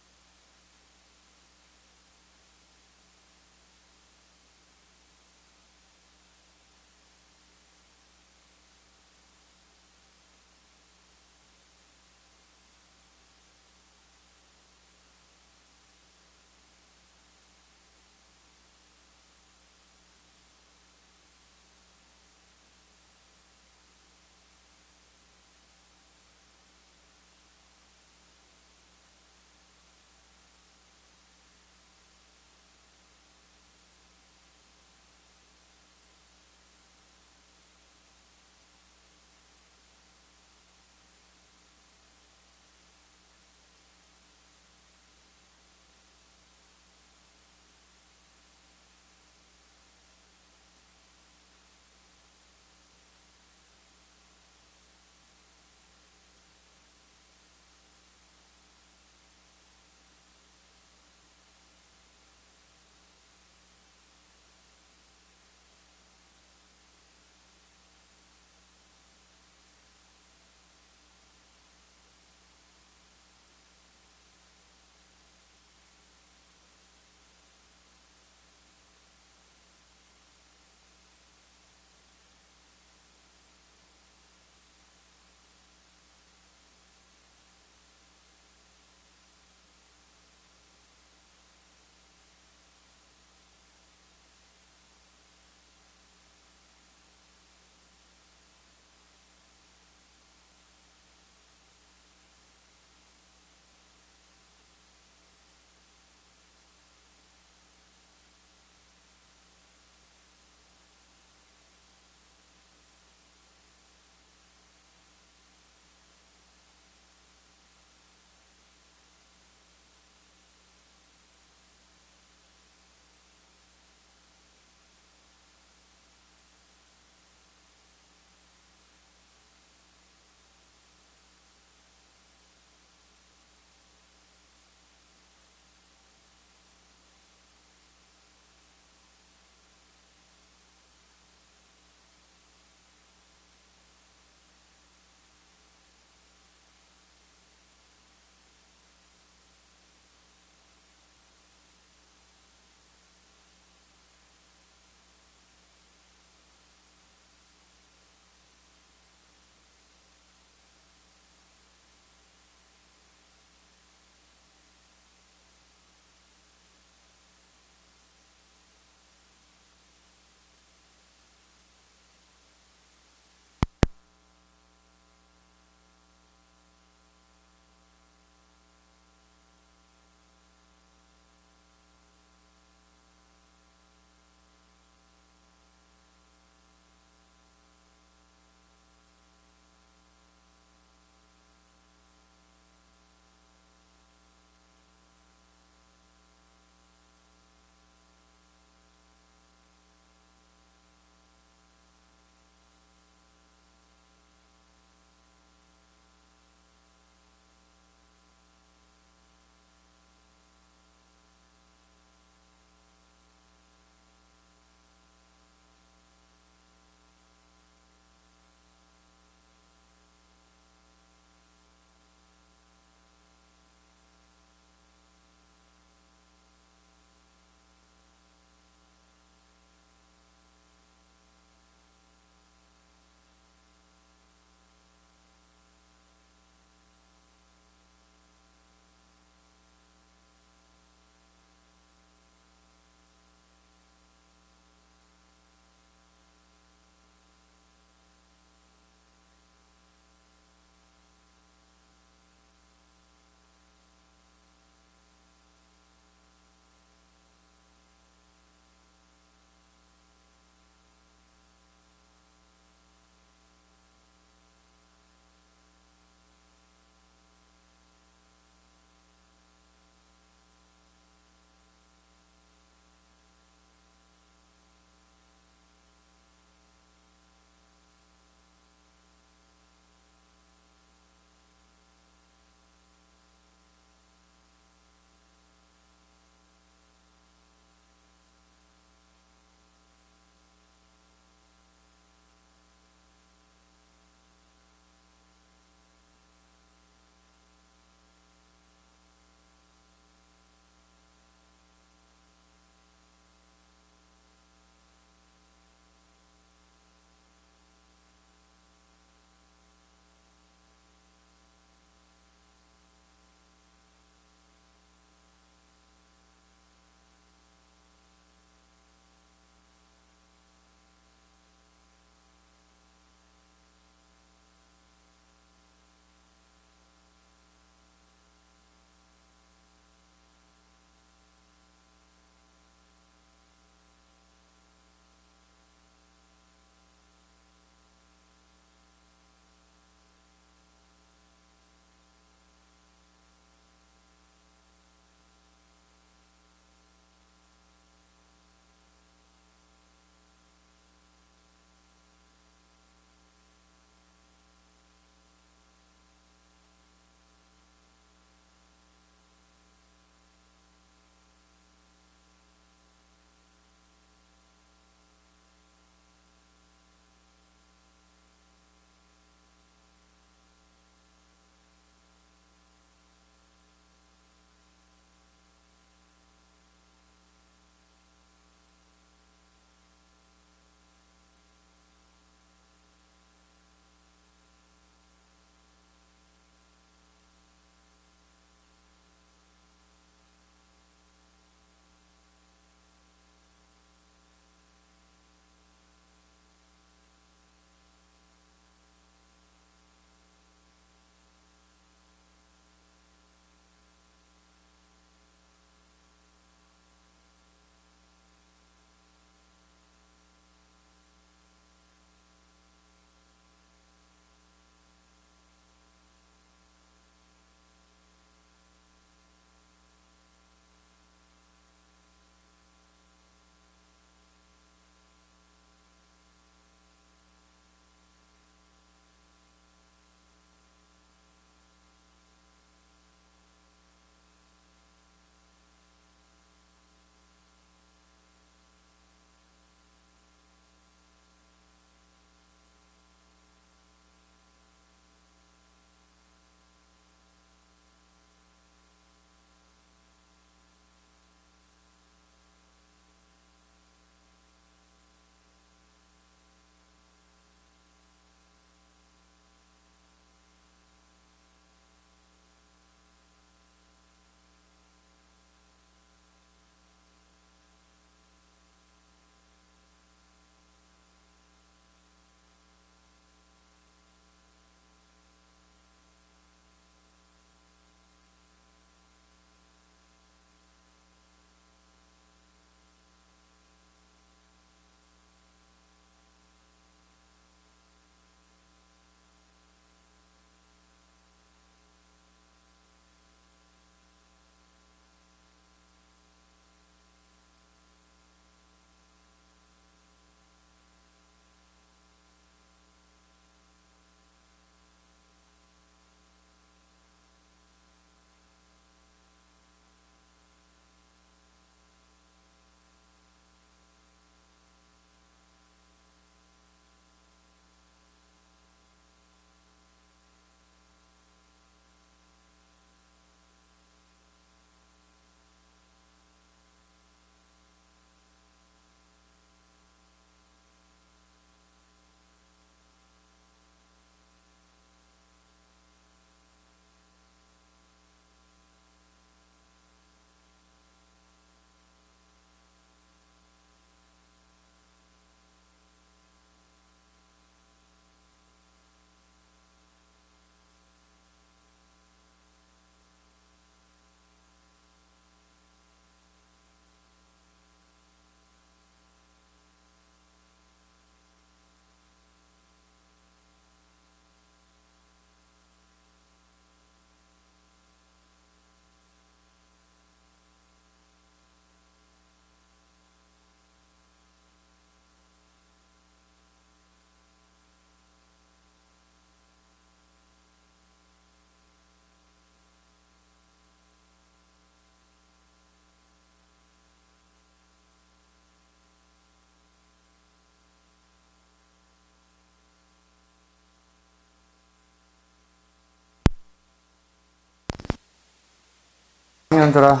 학생들아,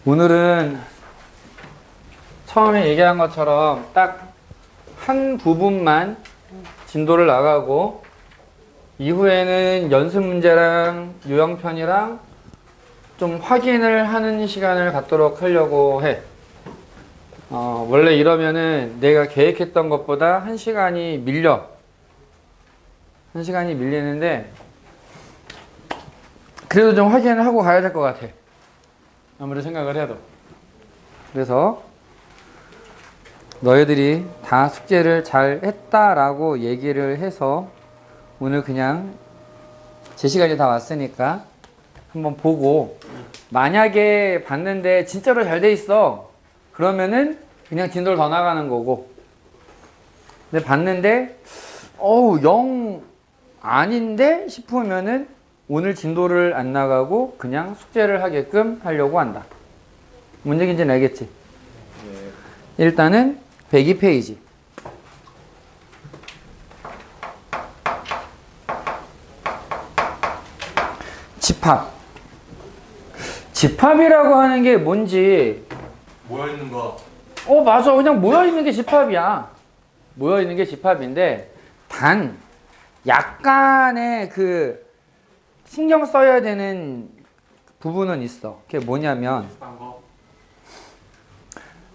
오늘은 처음에 얘기한 것처럼 딱 한 부분만 진도를 나가고 이후에는 연습 문제랑 유형편이랑 좀 확인을 하는 시간을 갖도록 하려고 해. 원래 이러면은 내가 계획했던 것보다 한 시간이 밀려. 한 시간이 밀리는데 그래도 좀 확인을 하고 가야 될 것 같아. 아무리 생각을 해도. 그래서 너희들이 다 숙제를 잘 했다라고 얘기를 해서 오늘 그냥 제 시간이 다 왔으니까 한번 보고, 만약에 봤는데 진짜로 잘 돼 있어 그러면은 그냥 진도를 더 나가는 거고, 근데 봤는데 영 아닌데 싶으면은 오늘 진도를 안 나가고 그냥 숙제를 하게끔 하려고 한다. 뭔 얘기인지는 알겠지? 네. 일단은 102페이지. 집합. 집합이라고 하는 게 뭔지. 모여있는 거. 맞아. 그냥 모여있는 게 집합이야. 모여있는 게 집합인데, 단, 약간의 그, 신경 써야 되는 부분은 있어. 그게 뭐냐면, 비슷한 거.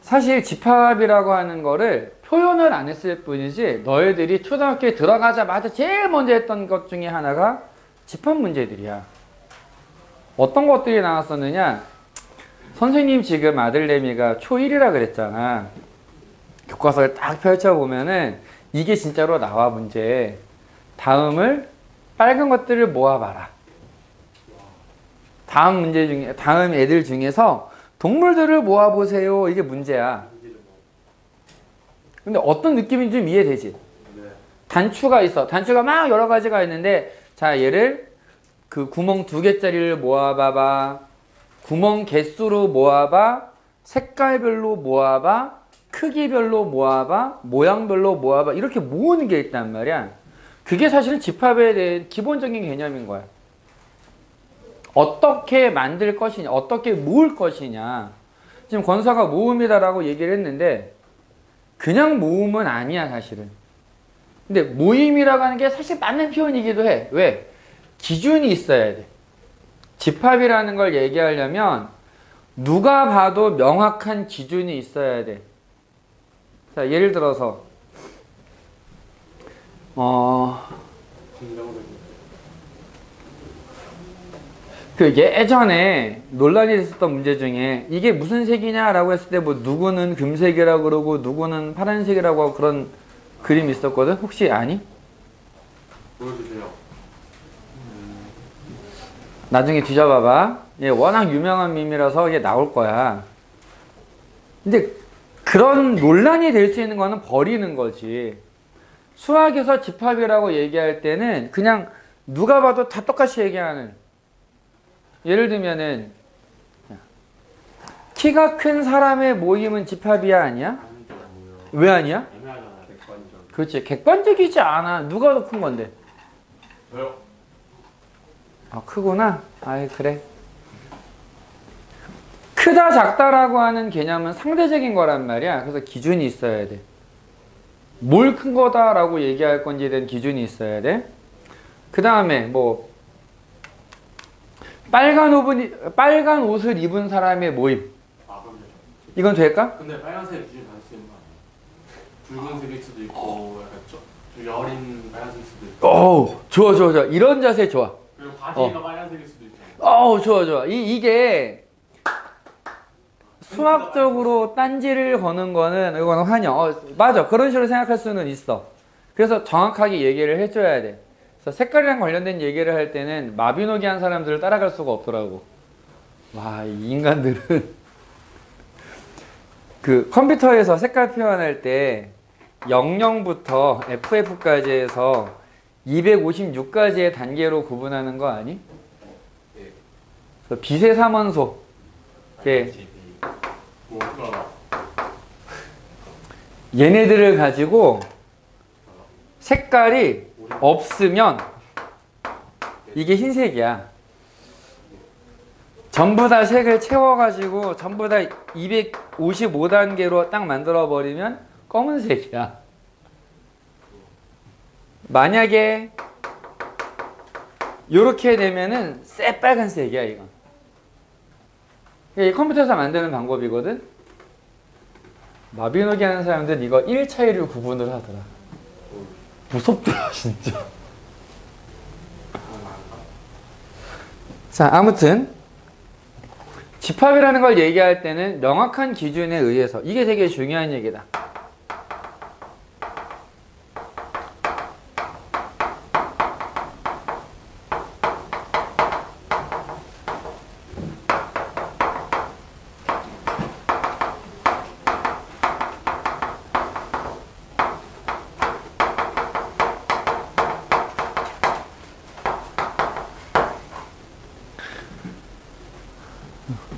사실 집합이라고 하는 거를 표현을 안 했을 뿐이지, 너희들이 초등학교에 들어가자마자 제일 먼저 했던 것 중에 하나가 집합 문제들이야. 어떤 것들이 나왔었느냐? 선생님 지금 아들내미가 초1이라 그랬잖아. 교과서를 딱 펼쳐보면은 이게 진짜로 나와, 문제. 다음을 빨간 것들을 모아봐라. 다음 문제 중에, 다음 애들 중에서 동물들을 모아보세요. 이게 문제야. 근데 어떤 느낌인지 좀 이해되지? 단추가 있어. 단추가 막 여러 가지가 있는데, 자, 얘를 그 구멍 2개짜리를 모아봐봐. 구멍 개수로 모아봐. 색깔별로 모아봐. 크기별로 모아봐. 모양별로 모아봐. 이렇게 모으는 게 있단 말이야. 그게 사실은 집합에 대한 기본적인 개념인 거야. 어떻게 만들 것이냐, 어떻게 모을 것이냐. 지금 권사가 모음이다라고 얘기를 했는데 그냥 모음은 아니야, 사실은. 근데 모임이라고 하는 게 사실 맞는 표현이기도 해. 왜? 기준이 있어야 돼. 집합이라는 걸 얘기하려면 누가 봐도 명확한 기준이 있어야 돼. 자, 예를 들어서 그 예전에 논란이 됐었던 문제 중에 이게 무슨 색이냐라고 했을 때 뭐 누구는 금색이라고 그러고 누구는 파란색이라고 하고 그런 그림이 있었거든. 혹시 아니? 보여주세요. 나중에 뒤져봐봐. 얘 워낙 유명한 밈이라서 이게 나올 거야. 근데 그런 논란이 될 수 있는 거는 버리는 거지. 수학에서 집합이라고 얘기할 때는 그냥 누가 봐도 다 똑같이 얘기하는. 예를 들면은 키가 큰 사람의 모임은 집합이야, 아니야? 왜 아니야? 애매하잖아, 객관적. 그렇지. 객관적이지 않아. 누가 더 큰 건데? 왜요? 크구나. 아이, 그래. 크다 작다라고 하는 개념은 상대적인 거란 말이야. 그래서 기준이 있어야 돼. 뭘 큰 거다라고 얘기할 건지에 대한 기준이 있어야 돼. 그 다음에 뭐 빨간 옷을 입은 사람의 모임. 그럼요. 이건 될까? 근데 빨간색 기준 안 쓰는 거 아니에요? 붉은색일 수도 있고, 약간 좀 여린 빨간색일 수도 있고. 좋아. 이런 자세 좋아. 그리고 바지가 빨간색일 수도 있잖아요. 좋아. 이게 수학적으로 딴지를 거는 거는 이거는 환영. 맞아. 그런 식으로 생각할 수는 있어. 그래서 정확하게 얘기를 해줘야 돼. 그래서 색깔이랑 관련된 얘기를 할 때는 마비노기 한 사람들을 따라갈 수가 없더라고. 와, 이 인간들은 그 컴퓨터에서 색깔 표현할 때 00부터 FF까지 해서 256가지의 단계로 구분하는 거 아니? 그래서 빛의 삼원소. 얘네들을 가지고 색깔이 없으면 이게 흰색이야. 전부 다 색을 채워가지고 전부 다 255단계로 딱 만들어버리면 검은색이야. 만약에 요렇게 되면은 새빨간색이야 이건. 이게 컴퓨터에서 만드는 방법이거든. 마비노기 하는 사람들 이거 1차 1을 구분을 하더라. 무섭더라 진짜. 자, 아무튼 집합이라는 걸 얘기할 때는 명확한 기준에 의해서, 이게 되게 중요한 얘기다.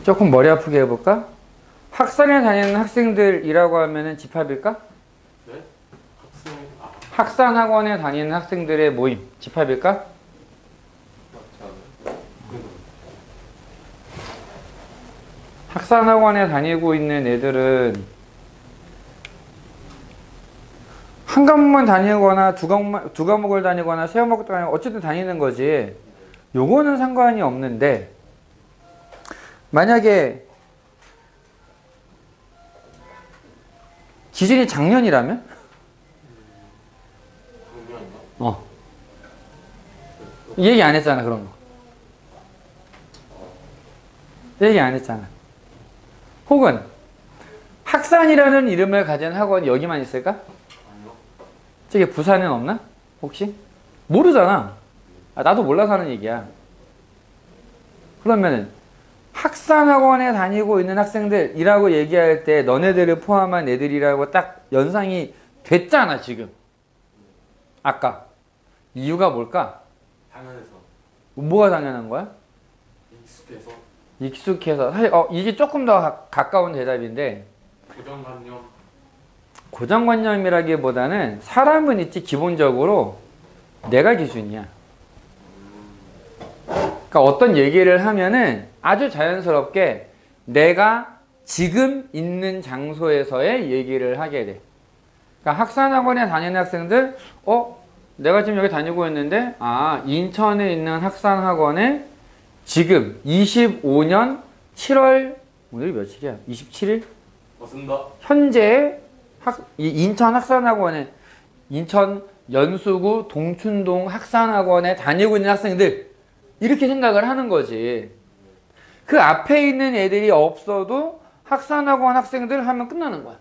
조금 머리 아프게 해볼까? 학산에 다니는 학생들이라고 하면은 집합일까? 네? 학생 학산 학원에 다니는 학생들의 모임, 집합일까? 맞지 않아요? 학산 학원에 다니고 있는 애들은 한 과목만 다니거나 두 과목을 다니거나 세 과목을 다니거나 어쨌든 다니는 거지. 요거는 상관이 없는데, 만약에 기준이 작년이라면? 작년인가? 얘기 안 했잖아, 그런 거. 얘기 안 했잖아. 혹은 학산이라는 이름을 가진 학원이 여기만 있을까? 아니요. 저기 부산은 없나? 혹시? 모르잖아. 나도 몰라서 하는 얘기야. 그러면은 학산학원에 다니고 있는 학생들이라고 얘기할 때 너네들을 포함한 애들이라고 딱 연상이 됐잖아 지금. 아까. 이유가 뭘까? 당연해서. 뭐가 당연한 거야? 익숙해서. 익숙해서. 사실 이게 조금 더 가까운 대답인데, 고정관념. 고정관념이라기보다는 사람은 있지 기본적으로 내가 기준이야. 그러니까 어떤 얘기를 하면은 아주 자연스럽게 내가 지금 있는 장소에서의 얘기를 하게 돼. 그러니까 학산학원에 다니는 학생들, 내가 지금 여기 다니고 있는데, 인천에 있는 학산학원에 지금 25년 7월, 오늘이 며칠이야? 27일? 맞습니다. 현재 이 인천 학산학원에, 인천 연수구 동춘동 학산학원에 다니고 있는 학생들, 이렇게 생각을 하는 거지. 그 앞에 있는 애들이 없어도 학산학원 학생들 하면 끝나는 거야.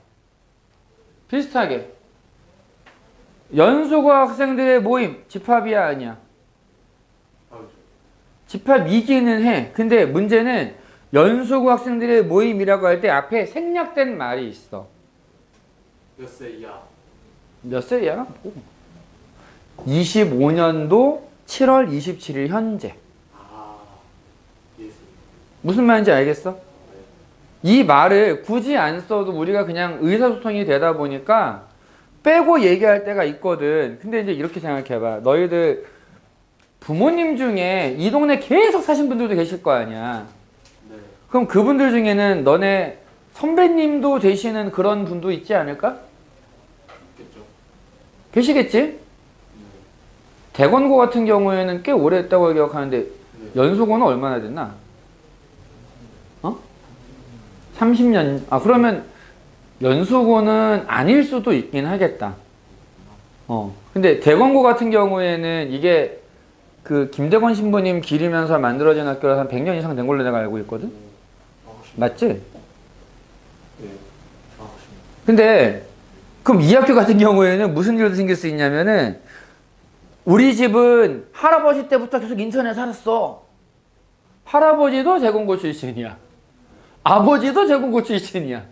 비슷하게 연수구 학생들의 모임 집합이야 아니야? 집합이기는 해. 근데 문제는 연수구 학생들의 모임이라고 할 때 앞에 생략된 말이 있어. 몇 세 이하? 몇 세야? 25년도 7월 27일 현재. 이해했습니다. 무슨 말인지 알겠어? 이 말을 굳이 안 써도 우리가 그냥 의사소통이 되다 보니까 빼고 얘기할 때가 있거든. 근데 이제 이렇게 생각해봐. 너희들 부모님 중에 이 동네 계속 사신 분들도 계실 거 아니야. 네. 그럼 그분들 중에는 너네 선배님도 되시는 그런 분도 있지 않을까? 있겠죠. 계시겠지? 대건고 같은 경우에는 꽤 오래 했다고 기억하는데 네. 연수고는 얼마나 됐나? 30년. 그러면 연수고는 아닐 수도 있긴 하겠다. 근데 대건고 같은 경우에는 이게 그 김대건 신부님 기리면서 만들어진 학교라서 한 100년 이상 된 걸로 내가 알고 있거든? 맞지? 네. 근데 그럼 이 학교 같은 경우에는 무슨 일도 생길 수 있냐면은, 우리 집은 할아버지 때부터 계속 인천에 살았어. 할아버지도 대건고 출신이야. 아버지도 대건고 출신이야.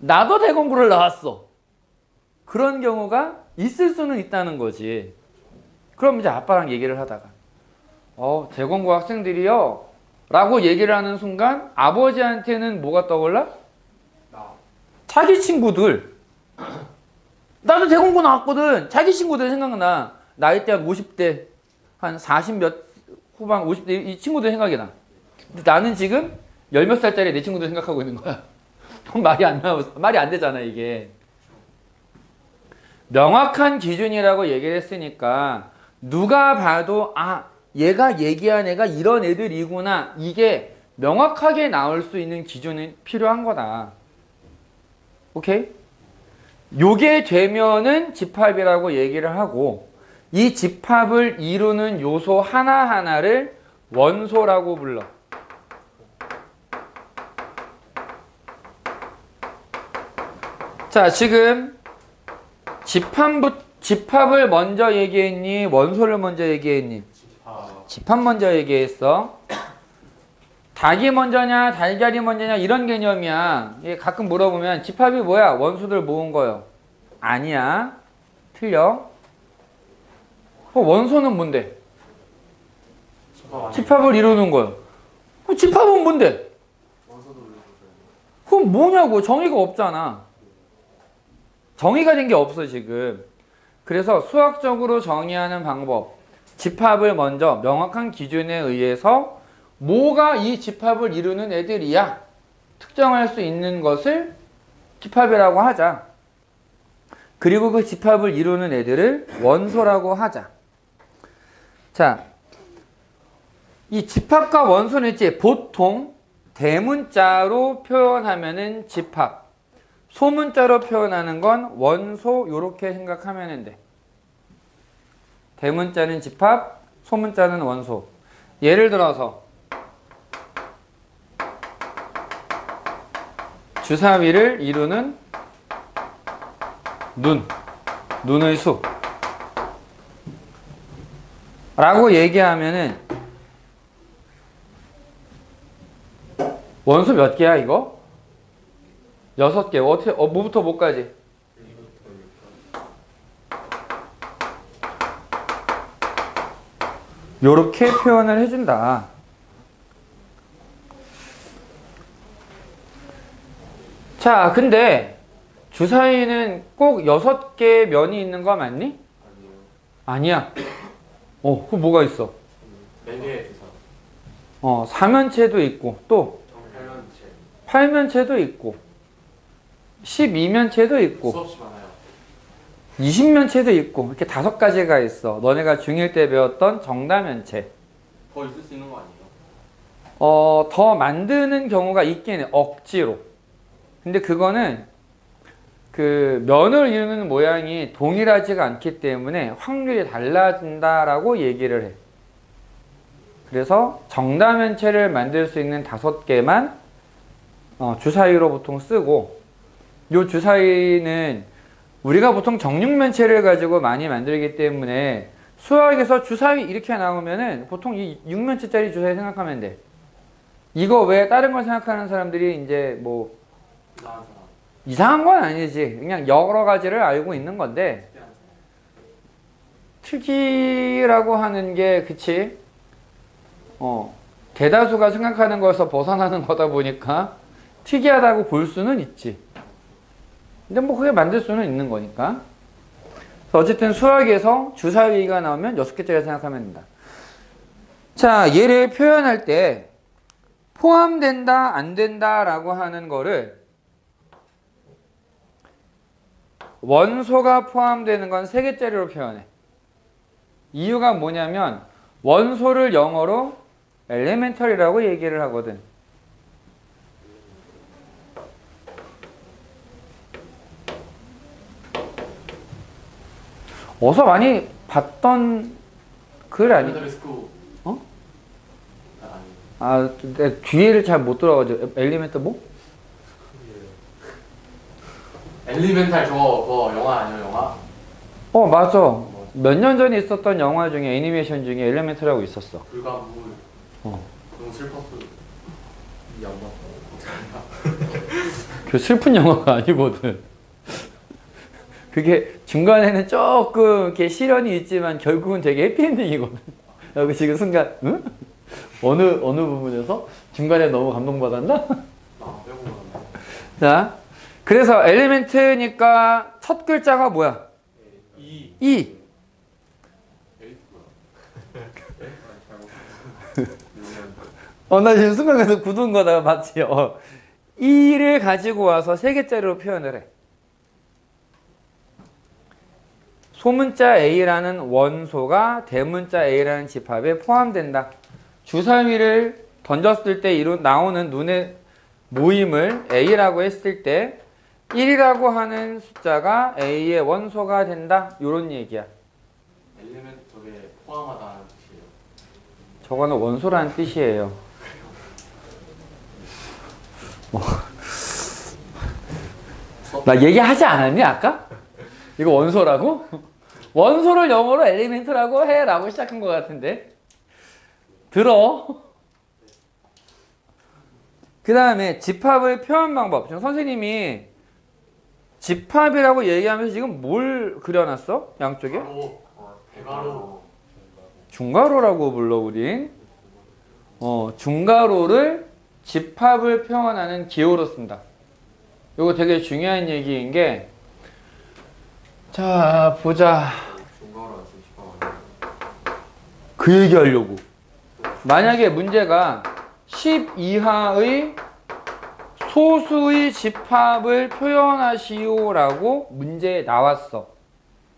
나도 대건고를 나왔어. 그런 경우가 있을 수는 있다는 거지. 그럼 이제 아빠랑 얘기를 하다가 대건고 학생들이요 라고 얘기를 하는 순간 아버지한테는 뭐가 떠올라? 자기 친구들. 나도 대건고 나왔거든. 자기 친구들 생각나. 나이대 한 50대, 한 40 몇 후반 50대 이 친구들 생각이 나. 근데 나는 지금 열 몇 살짜리 내 친구들 생각하고 있는 거야. 그럼 말이 안 되잖아, 이게. 명확한 기준이라고 얘기를 했으니까 누가 봐도 아, 얘가 얘기한 애가 이런 애들이구나. 이게 명확하게 나올 수 있는 기준이 필요한 거다. 오케이? 요게 되면은 집합이라고 얘기를 하고 이 집합을 이루는 요소 하나하나를 원소라고 불러. 자, 지금 집합을 먼저 얘기했니? 원소를 먼저 얘기했니? 집합 먼저 얘기했어. 닭이 먼저냐, 달걀이 먼저냐 이런 개념이야. 이게 가끔 물어보면 집합이 뭐야? 원소들 모은 거요. 아니야. 틀려. 원소는 뭔데? 집합을 이루는 거요. 집합은 뭔데? 그럼 뭐냐고. 정의가 없잖아. 정의가 된 게 없어 지금. 그래서 수학적으로 정의하는 방법. 집합을 먼저 명확한 기준에 의해서 뭐가 이 집합을 이루는 애들이야 특정할 수 있는 것을 집합이라고 하자. 그리고 그 집합을 이루는 애들을 원소라고 하자. 자, 이 집합과 원소는 있지. 보통 대문자로 표현하면은 집합, 소문자로 표현하는 건 원소, 요렇게 생각하면 돼. 대문자는 집합, 소문자는 원소. 예를 들어서 주사위를 이루는 눈의 수 라고 얘기하면은 원소 몇 개야 이거? 6개. 어떻게 뭐부터 뭐까지? 요렇게 표현을 해준다. 자, 근데 주사위는 꼭 6개의 면이 있는 거 맞니? 아니야. 그럼 뭐가 있어? 4개의 주사. 사면체도 있고 또 8면체도 있고 12면체도 있고 수없이 많아요. 20면체도 있고 이렇게 5가지가 있어. 너네가 중1 때 배웠던 정다면체. 더 있을 수 있는 거 아니에요? 더 만드는 경우가 있긴 해. 억지로. 근데 그거는 그 면을 이루는 모양이 동일하지가 않기 때문에 확률이 달라진다라고 얘기를 해. 그래서 정다면체를 만들 수 있는 5개만 주사위로 보통 쓰고, 요 주사위는 우리가 보통 정육면체를 가지고 많이 만들기 때문에 수학에서 주사위 이렇게 나오면은 보통 이 6면체짜리 주사위 생각하면 돼. 이거 외에 다른 걸 생각하는 사람들이 이제 뭐 이상한 건 아니지. 그냥 여러 가지를 알고 있는 건데, 특이라고 하는 게 그치? 대다수가 생각하는 거에서 벗어나는 거다 보니까 특이하다고 볼 수는 있지. 근데 뭐 그게 만들 수는 있는 거니까. 어쨌든 수학에서 주사위가 나오면 6개짜리 생각하면 된다. 자, 얘를 표현할 때 포함된다, 안 된다 라고 하는 거를 원소가 포함되는 건 3개짜리로 표현해. 이유가 뭐냐면 원소를 영어로 엘레멘털이라고 얘기를 하거든. 어서 많이 봤던 글 아니? 내 뒤에를 잘 못 들어가지고. 엘리멘터 뭐? 엘리멘탈 그거 영화 아니에요, 영화? 맞아. 몇 년 전에 있었던 영화 중에 애니메이션 중에 엘리멘터라고 있었어. 불가물. 너무 슬펐어. 이 영화. 그 슬픈 영화가 아니거든. 그게 중간에는 조금 이렇게 시련이 있지만 결국은 되게 해피엔딩이거든. 여기 지금 순간 응? 어느 부분에서 중간에 너무 감동받았나? 자, 그래서 엘리멘트니까 첫 글자가 뭐야? 이. 나 지금 순간 그래서 굳은 거 내가 봤지. 2를 가지고 와서 세 개짜리로 표현을 해. 소문자 A라는 원소가 대문자 A라는 집합에 포함된다. 주사위를 던졌을 때 나오는 눈의 모임을 A라고 했을 때 1이라고 하는 숫자가 A의 원소가 된다. 이런 얘기야. 엘리멘트 쪽에 포함하다는 뜻이에요. 저거는 원소라는 뜻이에요. 나 얘기하지 않았니 아까? 이거 원소라고? 원소를 영어로 엘리멘트라고 해 라고 시작한 것 같은데 들어. 그 다음에 집합을 표현 방법. 지금 선생님이 집합이라고 얘기하면서 지금 뭘 그려놨어? 양쪽에? 가로, 대가로. 중괄호라고 불러 우린. 중괄호를 집합을 표현하는 기호로 쓴다. 이거 되게 중요한 얘기인 게, 자 보자. 중괄호 안 쓰면 집합 그 얘기 하려고. 만약에 문제가 10 이하의 소수의 집합을 표현하시오 라고 문제에 나왔어.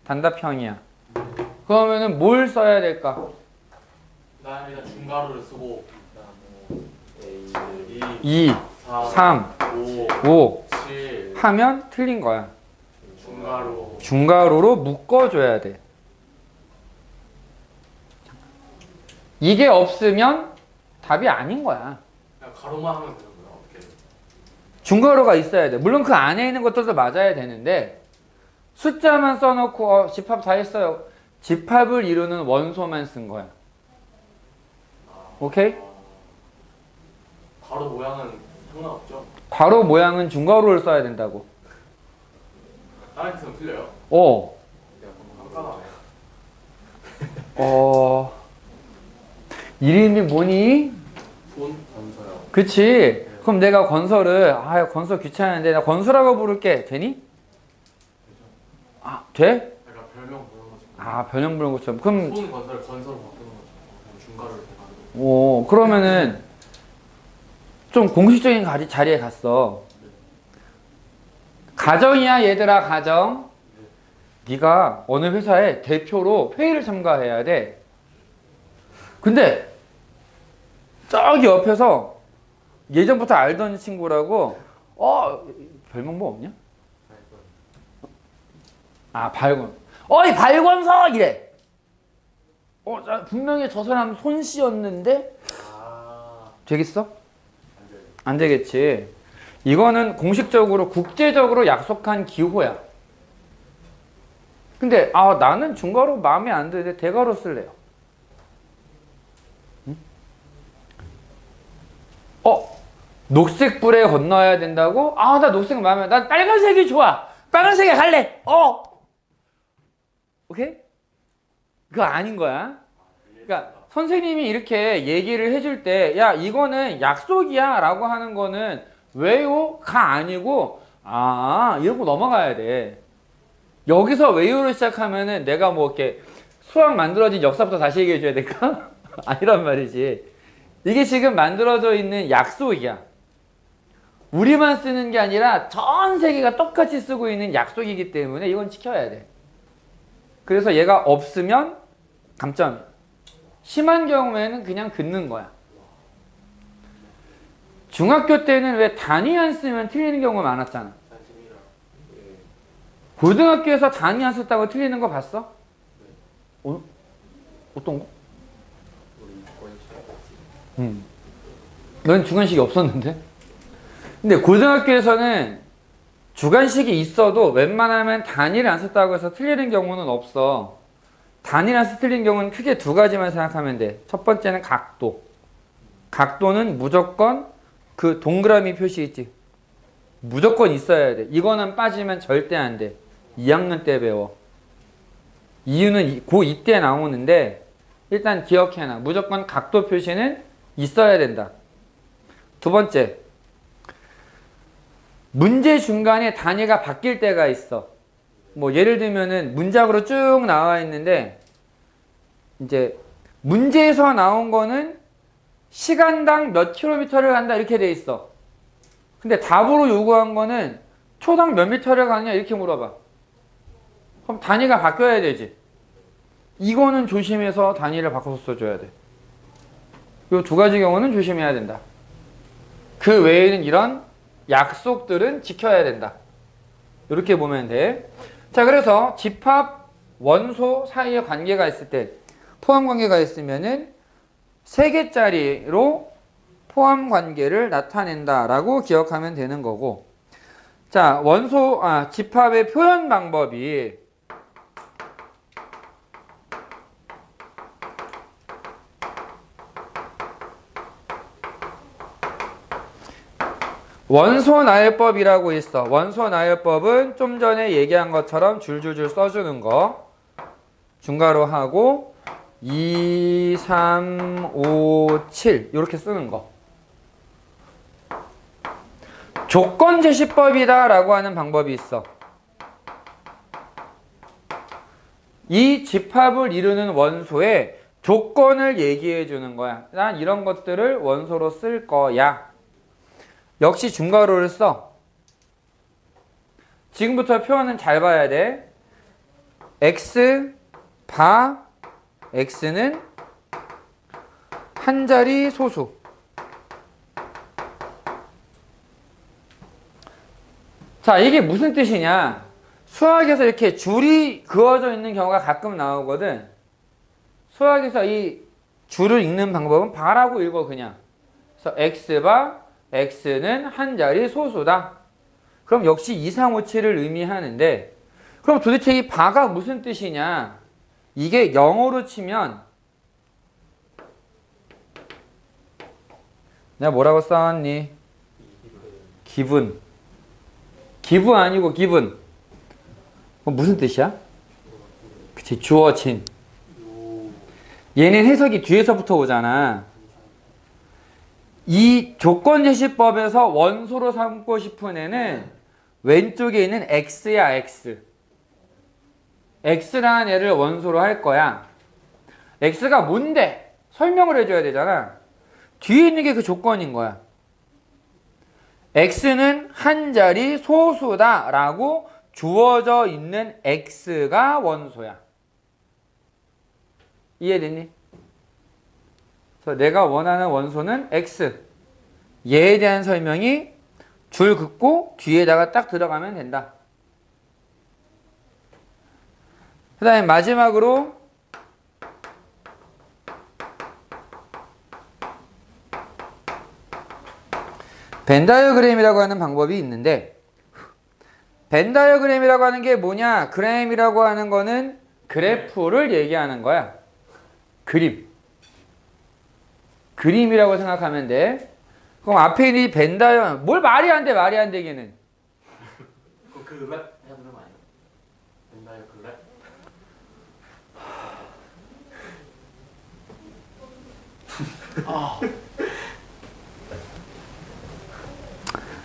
단답형이야. 그러면은 뭘 써야 될까? 그다음에 일단 중괄호를 쓰고 2, 4, 3, 5, 5 7 하면 틀린 거야. 중괄호. 중괄호로 묶어줘야 돼. 이게 없으면 답이 아닌 거야. 그냥 가로만 하면 되는 거야. 어떻게? 중괄호가 있어야 돼. 물론 그 안에 있는 것들도 맞아야 되는데 숫자만 써놓고 집합 다 했어요. 집합을 이루는 원소만 쓴 거야. 오케이? 가로 모양은 상관없죠? 괄호 모양은 중괄호를 써야 된다고. 다른 뜻은 틀려요? 깜깜하네. 이름이 뭐니? 손 건서요. 그치? 그럼 내가 건설을 건설 귀찮은데 나 건설하고 부를게. 되니? 돼? 그러니까 별명 부르는 거죠. 별명 부르는 것처럼. 그럼 손 건설 건설로 바꾸는 거죠. 중괄호를 대가로. 그러면은 좀 공식적인 자리에 갔어. 가정이야 얘들아. 가정. 네가 어느 회사에 대표로 회의를 참가해야 돼. 근데 저기 옆에서 예전부터 알던 친구라고 별명 뭐 없냐? 발권. 어이 발권서 이래. 분명히 저 사람 손 씨였는데 되겠어? 안 되겠지. 이거는 공식적으로 국제적으로 약속한 기호야. 근데 나는 중괄호 마음에 안 드는데 대괄호 쓸래요. 응? 녹색 불에 건너야 된다고? 나 녹색 마음에 난 빨간색이 좋아. 빨간색에 갈래. 오케이? 그거 아닌 거야. 그러니까 선생님이 이렇게 얘기를 해줄 때 야 이거는 약속이야 라고 하는 거는 왜요?가 아니고 이러고 넘어가야 돼. 여기서 왜요를 시작하면은 내가 뭐 이렇게 수학 만들어진 역사부터 다시 얘기해 줘야 될까? 아니란 말이지. 이게 지금 만들어져 있는 약속이야. 우리만 쓰는 게 아니라 전 세계가 똑같이 쓰고 있는 약속이기 때문에 이건 지켜야 돼. 그래서 얘가 없으면 감점. 심한 경우에는 그냥 긋는 거야. 중학교 때는 왜 단위 안 쓰면 틀리는 경우가 많았잖아. 고등학교에서 단위 안 썼다고 틀리는 거 봤어? 어떤 거? 넌 주관식이 없었는데? 근데 고등학교에서는 주관식이 있어도 웬만하면 단위를 안 썼다고 해서 틀리는 경우는 없어. 단위를 안 써서 틀린 경우는 크게 두 가지만 생각하면 돼. 첫 번째는 각도. 각도는 무조건 그 동그라미 표시 있지. 무조건 있어야 돼. 이거는 빠지면 절대 안 돼. 2학년 때 배워. 이유는 고2 때 나오는데 일단 기억해놔. 무조건 각도 표시는 있어야 된다. 두 번째, 문제 중간에 단위가 바뀔 때가 있어. 뭐 예를 들면은 문장으로 쭉 나와 있는데 이제 문제에서 나온 거는 시간당 몇 킬로미터를 간다 이렇게 돼 있어. 근데 답으로 요구한 거는 초당 몇 미터를 가느냐 이렇게 물어봐. 그럼 단위가 바뀌어야 되지. 이거는 조심해서 단위를 바꿔서 써줘야 돼. 이 두 가지 경우는 조심해야 된다. 그 외에는 이런 약속들은 지켜야 된다. 이렇게 보면 돼. 자, 그래서 집합 원소 사이에 관계가 있을 때, 포함 관계가 있으면은 3개짜리로 포함 관계를 나타낸다라고 기억하면 되는 거고. 자, 집합의 표현 방법이 원소 나열법이라고 있어. 원소 나열법은 좀 전에 얘기한 것처럼 줄줄줄 써주는 거. 중괄호 하고 2, 3, 5, 7 이렇게 쓰는 거. 조건 제시법이다 라고 하는 방법이 있어. 이 집합을 이루는 원소의 조건을 얘기해 주는 거야. 난 이런 것들을 원소로 쓸 거야. 역시 중괄호를 써. 지금부터 표현은 잘 봐야 돼. x 바 x는 한 자리 소수. 자, 이게 무슨 뜻이냐? 수학에서 이렇게 줄이 그어져 있는 경우가 가끔 나오거든. 수학에서 이 줄을 읽는 방법은 바라고 읽어 그냥. 그래서 x바 x는 한 자리 소수다. 그럼 역시 2, 3, 5, 7을 의미하는데, 그럼 도대체 이 바가 무슨 뜻이냐? 이게 영어로 치면 내가 뭐라고 써왔니? 기분. 기분 아니고 기분. 무슨 뜻이야? 그치, 주어진. 얘는 해석이 뒤에서부터 오잖아. 이 조건제시법에서 원소로 삼고 싶은 애는 왼쪽에 있는 x야, x. x라는 애를 원소로 할 거야. x가 뭔데? 설명을 해줘야 되잖아. 뒤에 있는 게 그 조건인 거야. x는 한 자리 소수다 라고 주어져 있는 x가 원소야. 이해됐니? 그래서 내가 원하는 원소는 x. 얘에 대한 설명이 줄 긋고 뒤에다가 딱 들어가면 된다. 그 다음에 마지막으로 벤 다이어그램이라고 하는 방법이 있는데, 벤 다이어그램이라고 하는 게 뭐냐? 그램이라고 하는 거는 그래프를 얘기하는 거야. 그림이라고 생각하면 돼. 그럼 앞에 있는 벤 다이어, 뭘 말이 안 돼, 말이 안 되기는. 그 랩 해야 되는 거 아니에요? 옛날에 그 랩?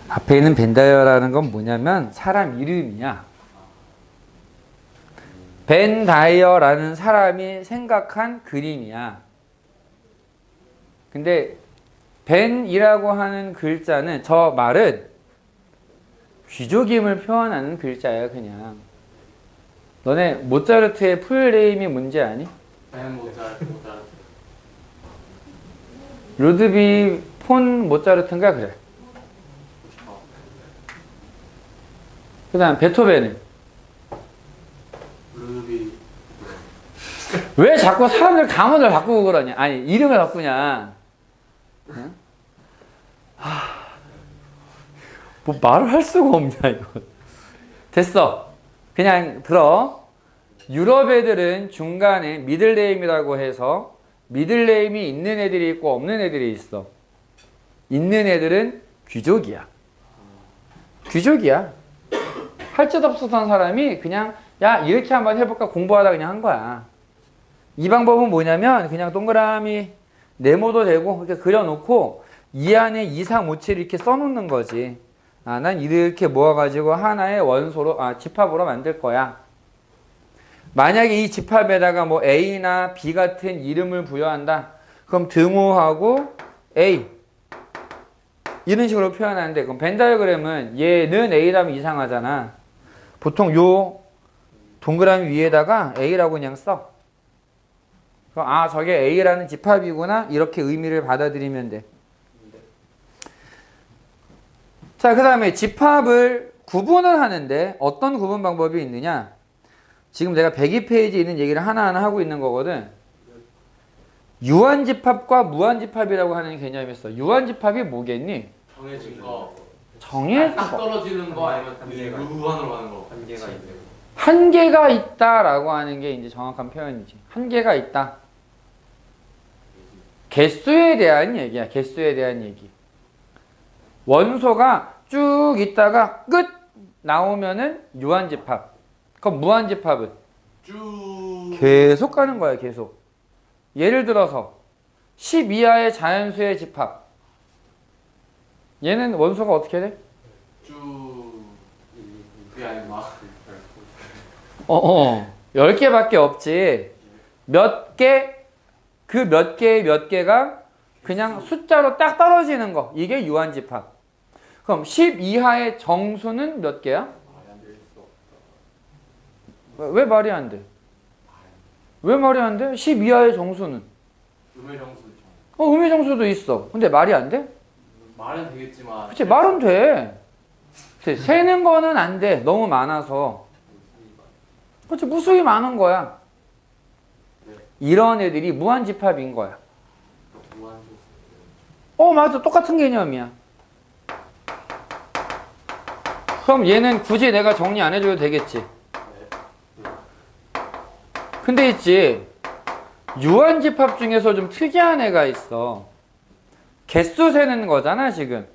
앞에 있는 벤 다이어라는 건 뭐냐면 사람 이름이야. 벤 다이어라는 사람이 생각한 그림이야. 근데 벤이라고 하는 글자는, 저 말은 귀족임을 표현하는 글자야 그냥. 너네 모차르트의 풀네임이 뭔지 아니? 벤 모차르트. 루드비 폰 모차르트인가 그래. 그 다음 베토벤은? 루비. 왜 자꾸 사람들 가문을 바꾸고 그러냐? 아니, 이름을 바꾸냐? 응? 뭐 말을 할 수가 없냐 이거. 됐어. 그냥 들어. 유럽 애들은 중간에 미들네임이라고 해서 미들네임이 있는 애들이 있고 없는 애들이 있어. 있는 애들은 귀족이야. 귀족이야. 할 짓 없었던 사람이 그냥 야 이렇게 한번 해볼까 공부하다 그냥 한 거야. 이 방법은 뭐냐면 그냥 동그라미 네모도 되고 이렇게 그려놓고 이 안에 2, 3, 5, 7 이렇게 써놓는 거지. 아, 난 이렇게 모아가지고 하나의 원소로, 집합으로 만들 거야. 만약에 이 집합에다가 뭐 A나 B 같은 이름을 부여한다. 그럼 등호하고 A 이런 식으로 표현하는데 그럼 벤 다이어그램은 얘는 A라면 이상하잖아. 보통 요 동그라미 위에다가 A라고 그냥 써. 그럼 아 저게 A라는 집합이구나 이렇게 의미를 받아들이면 돼. 자, 그 다음에 집합을 구분을 하는데 어떤 구분 방법이 있느냐. 지금 내가 102페이지에 있는 얘기를 하나하나 하고 있는 거거든. 유한집합과 무한집합이라고 하는 개념이 있어. 유한집합이 뭐겠니? 정해진 거. 정해진 딱 거. 떨어지는 거 아니면 한계가 무한으로 가는 거. 한계가 있는 한계가 있다라고 하는 게 이제 정확한 표현이지. 한계가 있다. 개수에 대한 얘기야. 개수에 대한 얘기. 원소가 쭉 있다가 끝 나오면은 유한집합. 그럼 무한집합은 쭉. 계속 가는 거야. 계속. 예를 들어서 10 이하의 자연수의 집합. 얘는 원소가 어떻게 돼? 쭉. 그게 아니고 10개밖에 없지. 몇 개, 그 몇 개의 몇 개가 그냥 숫자로 딱 떨어지는 거. 이게 유한집합. 그럼 10 이하의 정수는 몇 개야? 왜 말이 안 돼? 왜 말이 안 돼? 10 이하의 정수는? 음의 정수죠. 음의 정수도 있어. 근데 말이 안 돼? 말은 되겠지만. 그치, 말은 돼. 그치, 세는 거는 안 돼. 너무 많아서. 그치, 무수히 많은 거야. 이런 애들이 무한집합인 거야. 맞아. 똑같은 개념이야. 그럼 얘는 굳이 내가 정리 안 해줘도 되겠지. 근데 있지. 유한집합 중에서 좀 특이한 애가 있어. 개수 세는 거잖아, 지금.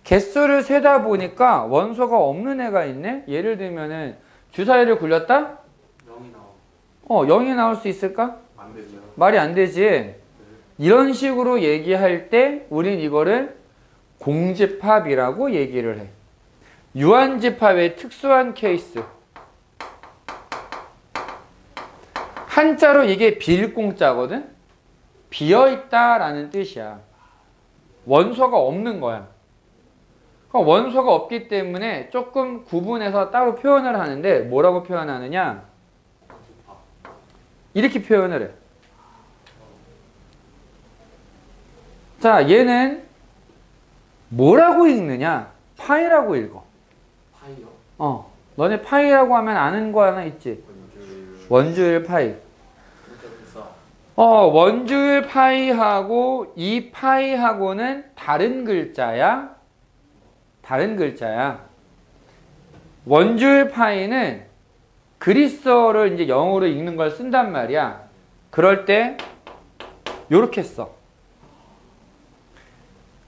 개수를 세다 보니까 원소가 없는 애가 있네? 예를 들면은 주사위를 굴렸다? 0이 나오. 0이 나올 수 있을까? 안 되죠. 말이 안 되지. 이런 식으로 얘기할 때 우린 이거를 공집합이라고 얘기를 해. 유한집합의 특수한 케이스. 한자로 이게 빌공자거든? 비어있다라는 뜻이야. 원소가 없는 거야. 그러니까 원소가 없기 때문에 조금 구분해서 따로 표현을 하는데 뭐라고 표현하느냐? 이렇게 표현을 해. 자, 얘는 뭐라고 읽느냐? 파이라고 읽어. 파이요? 너네 파이라고 하면 아는 거 하나 있지? 원주율 파이. 진짜 비싸. 원주율 파이하고 이 파이하고는 다른 글자야. 다른 글자야. 원주율 파이는 그리스어를 이제 영어로 읽는 걸 쓴단 말이야. 그럴 때 요렇게 써.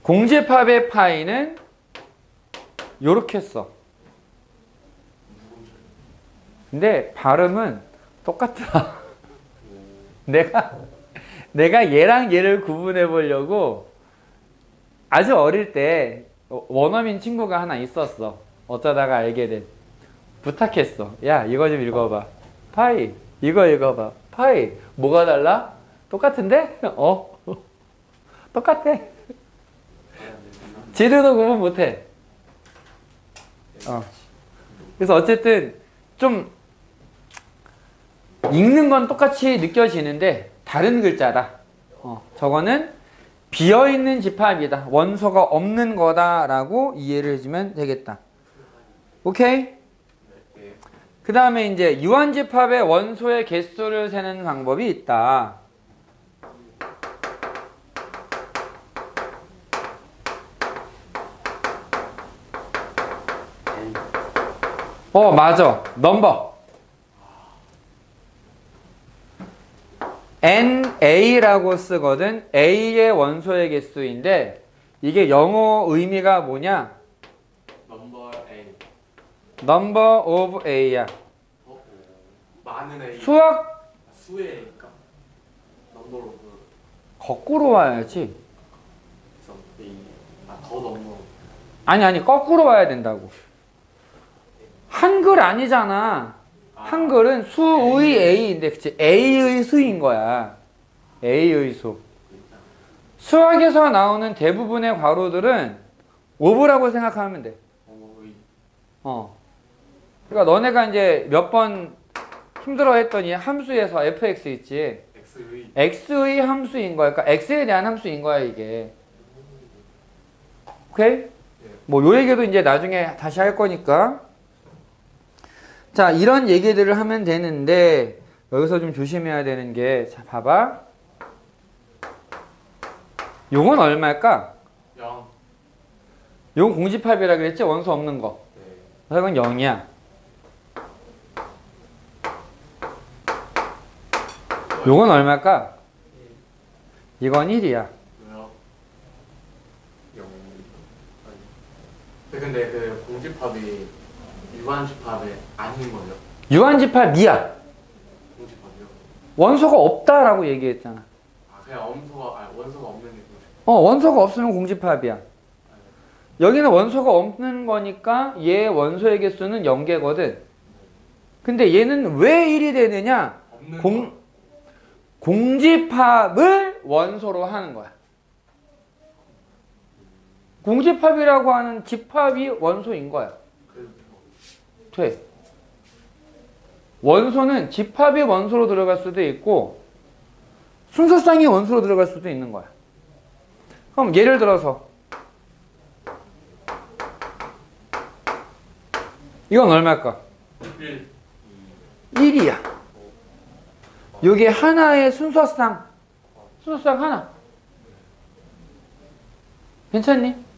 공집합의 파이는 요렇게 써. 근데 발음은 똑같더라. 내가 얘랑 얘를 구분해 보려고 아주 어릴 때 원어민 친구가 하나 있었어. 어쩌다가 알게 된. 부탁했어. 야, 이거 좀 읽어봐. 파이. 이거 읽어봐. 파이. 뭐가 달라? 똑같은데? 똑같아. 지들도 구분 못해. 그래서 어쨌든 좀 읽는 건 똑같이 느껴지는데 다른 글자다. 저거는 비어있는 집합이다. 원소가 없는 거다라고 이해를 해주면 되겠다. 오케이? 그 다음에 이제 유한집합의 원소의 개수를 세는 방법이 있다. 맞아. 넘버. NA라고 쓰거든. A의 원소의 개수인데 이게 영어 의미가 뭐냐? 넘버 A. Number of A야. 많은 A. 수학 수의 A니까. 넘버로 거꾸로 와야지. 그래서 A. 더 넘버. 아니 거꾸로 와야 된다고. 한글 아니잖아. 한글은 수의 A인데 그치? A의 수인 거야. A의 수. 수학에서 나오는 대부분의 괄호들은 오브라고 생각하면 돼. 그러니까 너네가 이제 몇 번 힘들어했더니 함수에서 fx 있지. x의 함수인 거야. 그러니까 x에 대한 함수인 거야 이게. 오케이? 뭐 요 얘기도 이제 나중에 다시 할 거니까. 자, 이런 얘기들을 하면 되는데 여기서 좀 조심해야 되는 게, 자, 봐봐. 요건 얼마일까? 0. 요건 공집합이라 그랬지? 원소 없는 거. 네. 이건 0이야. 요건 얼마일까? 이건 1이야. 왜요? 0. 근데 그 공집합이 유한집합이 아닌 거죠? 유한집합이야. 공집합이요? 원소가 없다라고 얘기했잖아. 아, 그냥 원소가 없는 게 공집합. 원소가 없으면 공집합이야. 여기는 원소가 없는 거니까 얘 원소의 개수는 0개거든. 근데 얘는 왜 1이 되느냐? 없는 공집합을 원소로 하는 거야. 공집합이라고 하는 집합이 원소인 거야. 돼. 원소는 집합이 원소로 들어갈 수도 있고 순서쌍이 원소로 들어갈 수도 있는 거야. 그럼 예를 들어서 이건 얼마일까? 1. 1이야. 요게 하나의 순서쌍 하나. 괜찮니?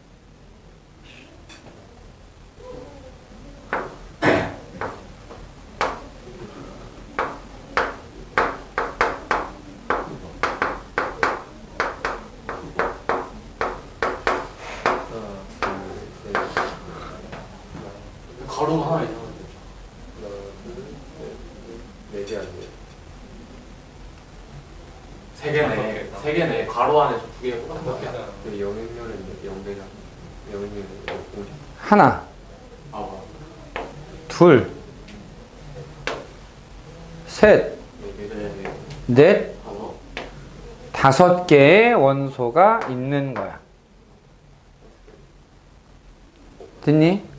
가로가 하나 이상한데. 4개 아니에요? 3개네. 가로 안에서 2개가 똑같은 거야. 근데 영행렬은 0대잖아. 영행렬은 0. 하나, 아, 봐. 둘, 셋, 네. 넷, 가로. 5개의 원소가 있는 거야. 됐니?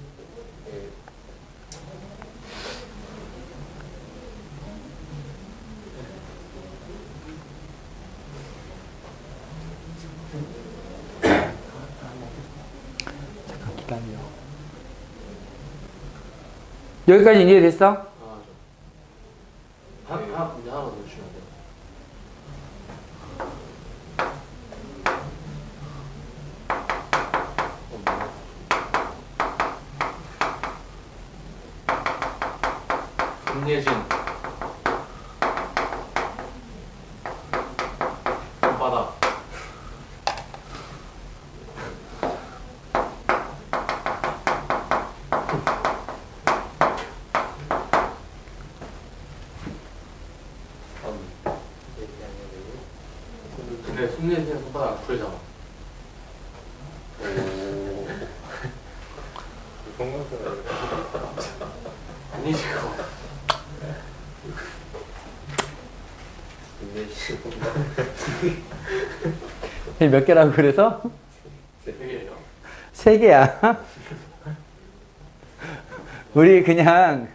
잠깐 기다려. 여기까지 이해됐어? 문제 하나 더 주시면 돼요. 김예진 손바닥. 근데 손예진 손바닥 아프잖아. 아니지 그거. 몇 개라고 그래서? 3개예요. 3개야. 우리 그냥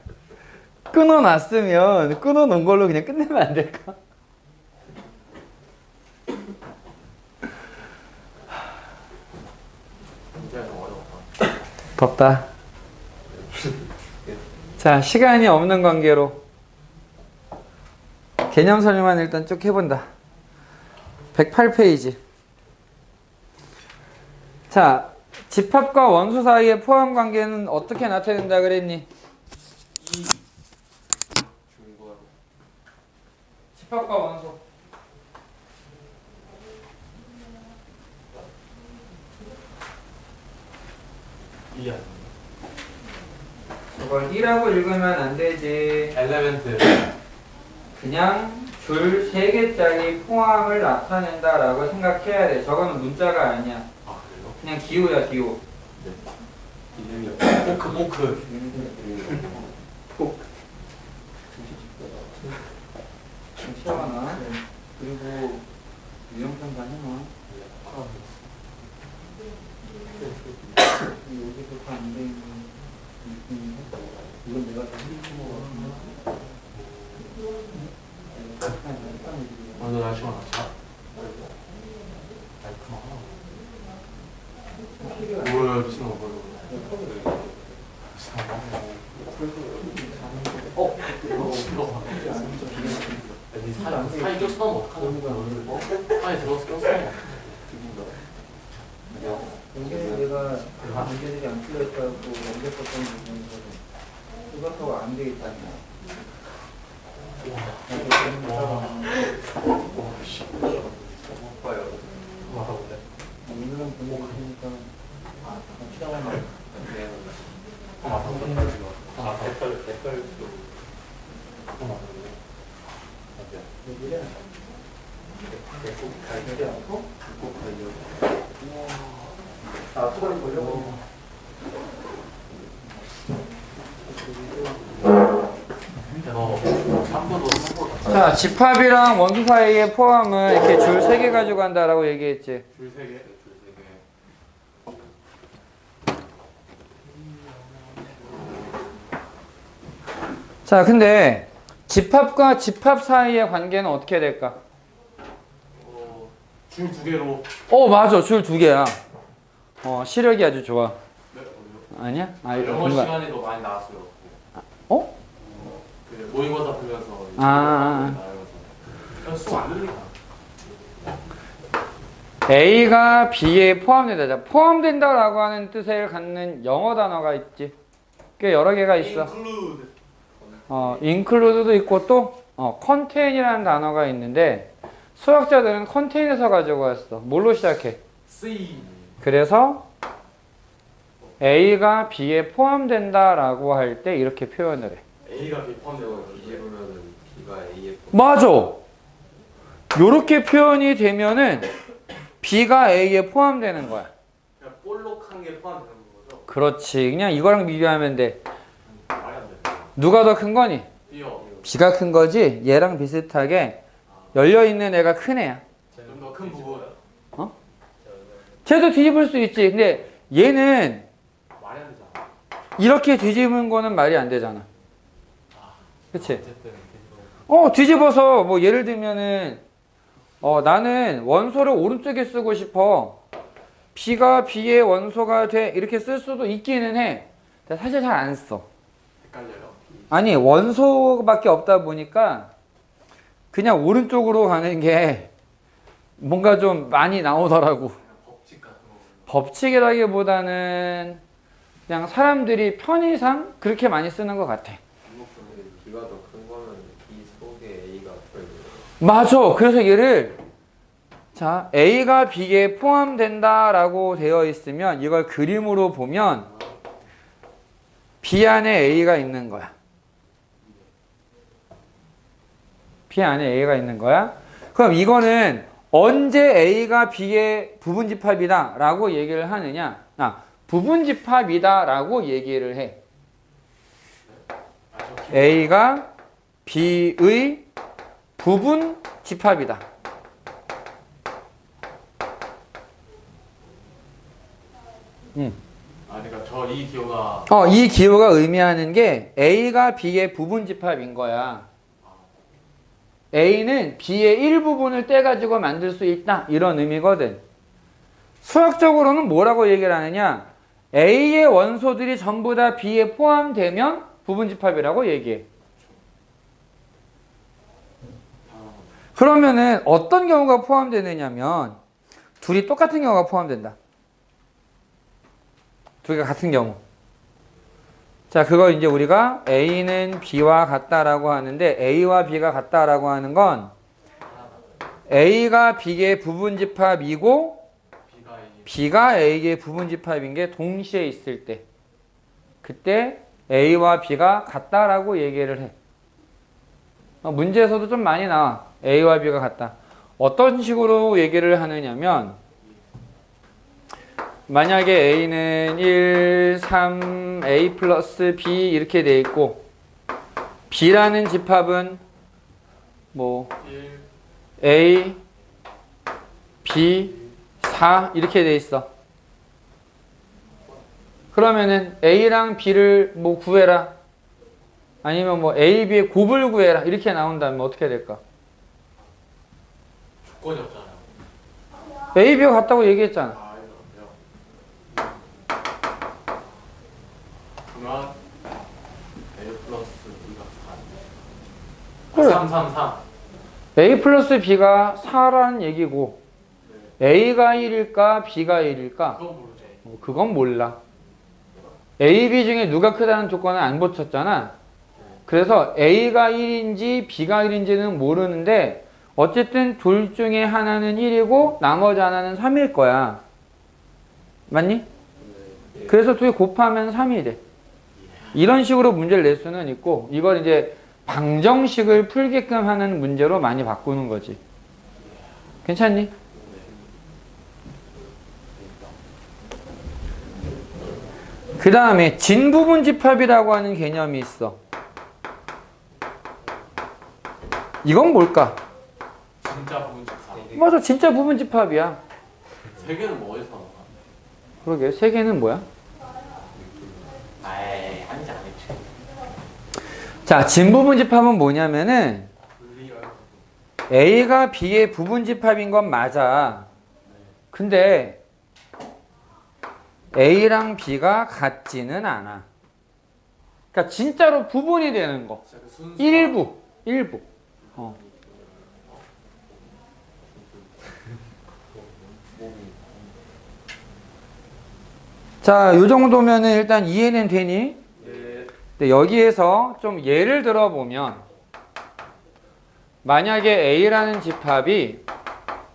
끊어놨으면 끊어놓은 걸로 그냥 끝내면 안 될까? 문제가 좀 어려웠다. 덥다. 자, 시간이 없는 관계로 개념 설명만 일단 쭉 해본다. 108페이지. 자, 집합과 원소 사이의 포함 관계는 어떻게 나타낸다 그랬니? 집합과 원소. 이야. 이걸 1하고 읽으면 안 되지. 엘레멘트. 그냥 줄 3개짜리 포함을 나타낸다라고 생각해야 돼. 저거는 문자가 아니야. 아 그래요? 그냥 기호야, 기호. 이름이 포크. 시원하. 그리고 유형평가 해놔. 여기서 다안 돼 있는 이건 내가 다 힘든 거 같은데. 너 날씨가 낫지? 뭘 미친놈 뭐야? 사이 꼈으면 어떡하냐? 사이 들어서 꼈어. 여기는 내가 문제들이 안 풀렸다고 넘겼었던 부분이거든. 그것하고 안 되겠다냐. 못 봐요. 오늘은 보내주시니까 시간만 여기를 배꼽 갈비리 않고 배꼽 갈려. 소리 걸려고. 자, 집합이랑 원소 사이의 포함은 이렇게 줄 3개 가지고 간다라고 얘기했지. 줄 3개. 자, 근데 집합과 집합 사이의 관계는 어떻게 될까? 줄 2개로. 맞아. 줄 2개야. 시력이 아주 좋아. 네, 어디요? 아니야? 영어 공간. 시간에도 많이 나왔어요. 어? 그 모의고사 보면서 아. 수안 늘리니까. A가 B에 포함된다. 자, 포함된다라고 하는 뜻을 갖는 영어 단어가 있지. 꽤 여러 개가 있어. include. include도 있고 또 contain이라는 단어가 있는데 수학자들은 contain에서 가지고 왔어. 뭘로 시작해? C. 그래서 A가 B에 포함된다라고 할 때 이렇게 표현을 해. A가 B 포함되고 B로면은 B가 A에 맞아. 요렇게 표현이 되면은 B가 A에 포함되는 거야. 그냥 볼록한 게 포함되는 거죠? 그렇지. 그냥 이거랑 비교하면 돼. 말이 안 돼. 누가 더 큰 거니? B요. B가 큰 거지. 얘랑 비슷하게 열려있는 애가 큰 애야. 좀 더 큰 부분. 쟤도 뒤집을 수 있지. 근데 얘는 말이 안 되잖아. 이렇게 뒤집은 거는 말이 안 되잖아. 그치? 어쨌든 뒤집어서 뭐 예를 들면은 나는 원소를 오른쪽에 쓰고 싶어. B가 B의 원소가 돼. 이렇게 쓸 수도 있기는 해. 근데 사실 잘 안 써. 헷갈려요. 아니 원소밖에 없다 보니까 그냥 오른쪽으로 가는 게 뭔가 좀 많이 나오더라고. 법칙 같은 거. 법칙이라기보다는 그냥 사람들이 편의상 그렇게 많이 쓰는 것 같아. B가 더 큰 거는 B 속에 A가 들어있는 거. 맞아. 그래서 얘를 자 A가 B에 포함된다라고 되어 있으면 이걸 그림으로 보면 B 안에 A가 있는 거야. B 안에 A가 있는 거야. 그럼 이거는 언제 A가 B의 부분집합이다 라고 얘기를 하느냐? 부분집합이다 라고 얘기를 해. A가 B의 부분집합이다. 그러니까 저 이 기호가 이 기호가 의미하는 게 A가 B의 부분집합인 거야. A는 B의 일부분을 떼가지고 만들 수 있다. 이런 의미거든. 수학적으로는 뭐라고 얘기를 하느냐? A의 원소들이 전부 다 B에 포함되면 부분집합이라고 얘기해. 그러면은 어떤 경우가 포함되느냐면 둘이 똑같은 경우가 포함된다. 두 개가 같은 경우. 자, 그걸 이제 우리가 A는 B와 같다라고 하는데 A와 B가 같다라고 하는 건 A가 B의 부분집합이고 B가 A. B가 A의 부분집합인 게 동시에 있을 때 그때 A와 B가 같다라고 얘기를 해. 문제에서도 좀 많이 나와. A와 B가 같다. 어떤 식으로 얘기를 하느냐면 만약에 A는 1, 3, A 플러스 B 이렇게 돼 있고 B라는 집합은 뭐 1, A, B, 3 다 이렇게 돼 있어. 그러면은 A랑 B를 뭐 구해라. 아니면 뭐 A, B의 곱을 구해라. 이렇게 나온다면 어떻게 될까? 조건이 없잖아요. A, B가 같다고 얘기했잖아. 아, 이거 그러면 A 플러스 B가 4. 그래. 3, 3, 3. A 플러스 B가 4라는 얘기고 A가 1일까 B가 1일까? 그건 모르지. 그건 몰라. A, B 중에 누가 크다는 조건은 안 붙였잖아. 그래서 A가 1인지 B가 1인지는 모르는데 어쨌든 둘 중에 하나는 1이고 나머지 하나는 3일 거야. 맞니? 그래서 둘이 곱하면 3이 돼. 이런 식으로 문제를 낼 수는 있고 이걸 이제 방정식을 풀게끔 하는 문제로 많이 바꾸는 거지. 괜찮니? 그 다음에 진부분집합이라고 하는 개념이 있어. 이건 뭘까? 진짜 부분집합. 맞아, 진짜 부분집합이야. 세 개는 뭐 어디서 나와? 그러게, 세 개는 뭐야? 에이, 한지 아니지. 자, 진부분집합은 뭐냐면은 분리가 A가 B의 부분집합인 건 맞아. 근데 A랑 B가 같지는 않아. 그러니까 진짜로 부분이 되는 거. 진짜 그 순수. 일부. 자, 요 정도면은 일단 이해는 되니? 네. 근데 여기에서 좀 예를 들어보면 만약에 A라는 집합이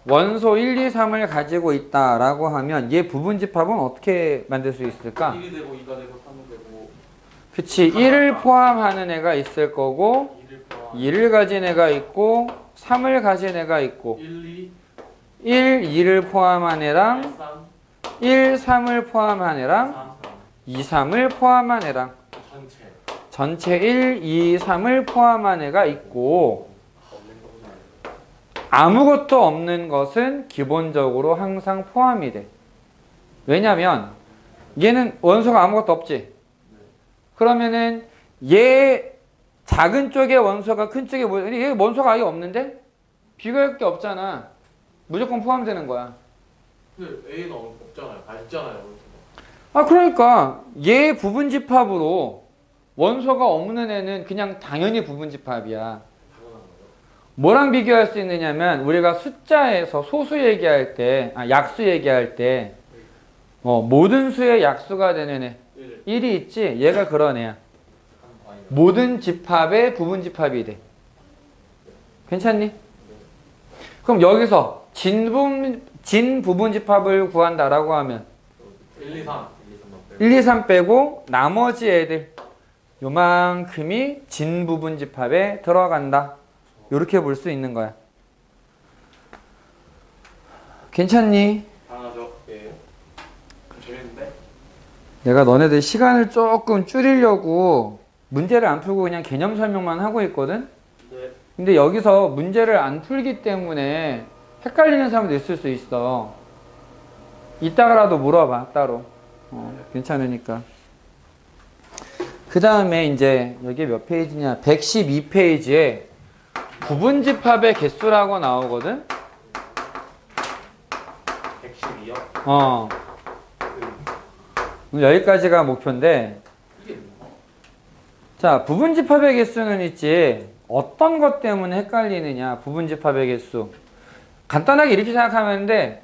원소 1, 2, 3을 가지고 있다라고 하면 얘 부분집합은 어떻게 만들 수 있을까? 1이 되고 2가 되고 3이 되고 그치, 1을 포함하는 애가 있을 거고 2를 포함 2를 가진 애가 있고 3을 가진 애가 있고 1, 2, 1, 2를 포함한 애랑 3, 1, 3을 포함한 애랑 3, 2, 3을 포함한 애랑 전체. 전체 1, 2, 3을 포함한 애가 있고 아무것도 없는 것은 기본적으로 항상 포함이 돼. 왜냐면 얘는 원소가 아무것도 없지. 그러면은 얘 작은 쪽에 원소가 큰 쪽에 뭐, 얘 원소가 아예 없는데? 비교할 게 없잖아. 무조건 포함되는 거야. 근데 A는 없잖아요. 있잖아요. 아, 그러니까 얘 부분집합으로 원소가 없는 애는 그냥 당연히 부분집합이야. 당연한 거죠. 뭐랑 비교할 수 있느냐면 우리가 숫자에서 소수 얘기할 때, 약수 얘기할 때 모든 수의 약수가 되는 애 1, 1이 있지? 얘가 그런 애야. 모든 집합의 부분집합이 돼. 괜찮니? 그럼 여기서 진부분집합을 구한다라고 하면 1, 2, 3. 1, 2, 3 빼고 나머지 애들 요만큼이 진부분집합에 들어간다. 이렇게 볼 수 있는 거야. 괜찮니? 당연하죠. 예. 재밌는데? 내가 너네들 시간을 조금 줄이려고 문제를 안 풀고 그냥 개념 설명만 하고 있거든? 네. 근데 여기서 문제를 안 풀기 때문에 헷갈리는 사람도 있을 수 있어. 이따가라도 물어봐, 따로. 괜찮으니까. 그 다음에 이제 여기 몇 페이지냐? 112페이지에 부분집합의 개수라고 나오거든? 112요? 여기까지가 목표인데, 이게 자, 부분집합의 개수는 있지. 어떤 것 때문에 헷갈리느냐, 부분집합의 개수. 간단하게 이렇게 생각하면 돼.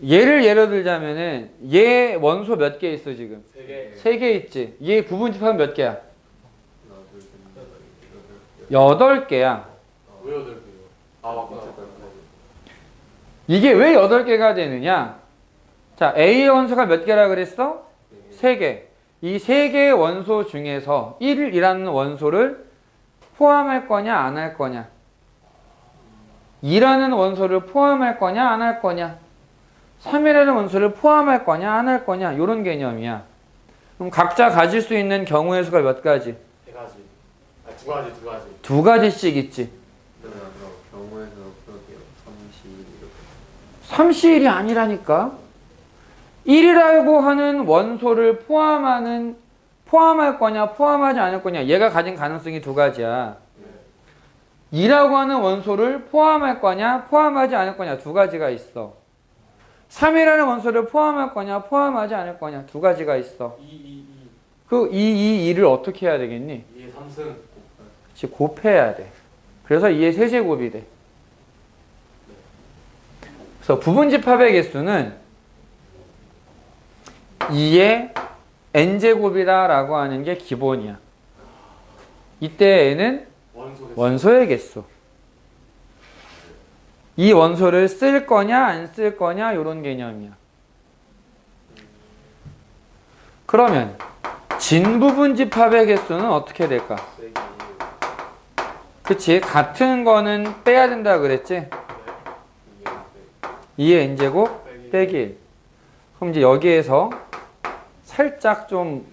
예를 들자면은, 얘 원소 몇 개 있어, 지금? 3개. 3개 있지. 얘 부분집합은 몇 개야? 8개야. 왜 8개요? 아, 맞구나. 이게 왜 8개가 되느냐? 자, A 원소가 몇 개라 그랬어? 3개. 이 3개의 원소 중에서 1이라는 원소를 포함할 거냐, 안 할 거냐? 2라는 원소를 포함할 거냐, 안 할 거냐? 3이라는 원소를 포함할 거냐, 안 할 거냐? 이런 개념이야. 그럼 각자 가질 수 있는 경우의 수가 몇 가지? 3가지. 아, 2가지, 2가지. 2가지씩 있지. 경우에서 그러게요. 30 3C1이 아니라니까. 1이라고 하는 원소를 포함할 거냐 포함하지 않을 거냐, 얘가 가진 가능성이 두 가지야. 2라고 하는 원소를 포함할 거냐 포함하지 않을 거냐 두 가지가 있어. 3이라는 원소를 포함할 거냐 포함하지 않을 거냐 두 가지가 있어. 2 그 2를 어떻게 해야 되겠니? 2의 3승. 그치, 곱해야 돼. 그래서 2의 세제곱이 돼. 그래서 부분집합의 개수는 2의 n제곱이다 라고 하는 게 기본이야. 이때 n은 원소의 개수. 이 원소를 쓸 거냐 안 쓸 거냐 이런 개념이야. 그러면 진부분집합의 개수는 어떻게 될까? 그치, 같은 거는 빼야 된다 그랬지? 2의 n제곱 빼기 1. 그럼 이제 여기에서 살짝 좀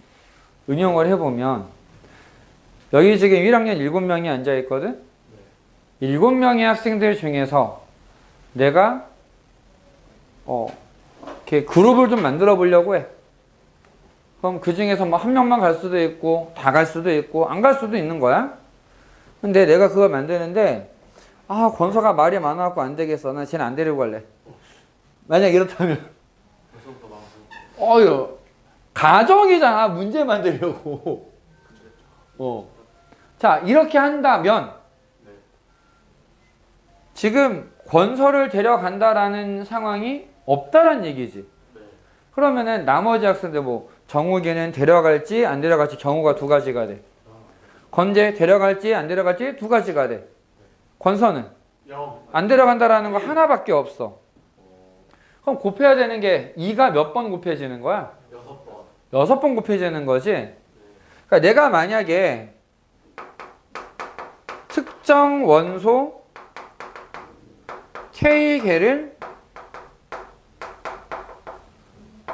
응용을 해보면, 여기 지금 1학년 7명이 앉아있거든? 7명의 학생들 중에서 내가 이렇게 그룹을 좀 만들어 보려고 해. 그럼 그 중에서 뭐 한 명만 갈 수도 있고 다 갈 수도 있고 안 갈 수도 있는 거야. 근데 내가 그걸 만드는데 권서가 말이 많아갖고 안 되겠어. 나 쟤는 안 데리고 갈래. 만약 이렇다면 가정이잖아. 문제 만들려고. 자, 이렇게 한다면 지금 권서를 데려간다라는 상황이 없다란 얘기지. 그러면은 나머지 학생들 뭐 정욱이는 데려갈지 안 데려갈지 경우가 두 가지가 돼. 건재 데려갈지 안 데려갈지 두 가지가 돼. 권서는 안 데려간다라는 거 하나밖에 없어. 그럼 곱해야 되는 게 2가 몇 번 곱해지는 거야? 6번. 6번 곱해지는 거지. 그러니까 내가 만약에 특정 원소 K개를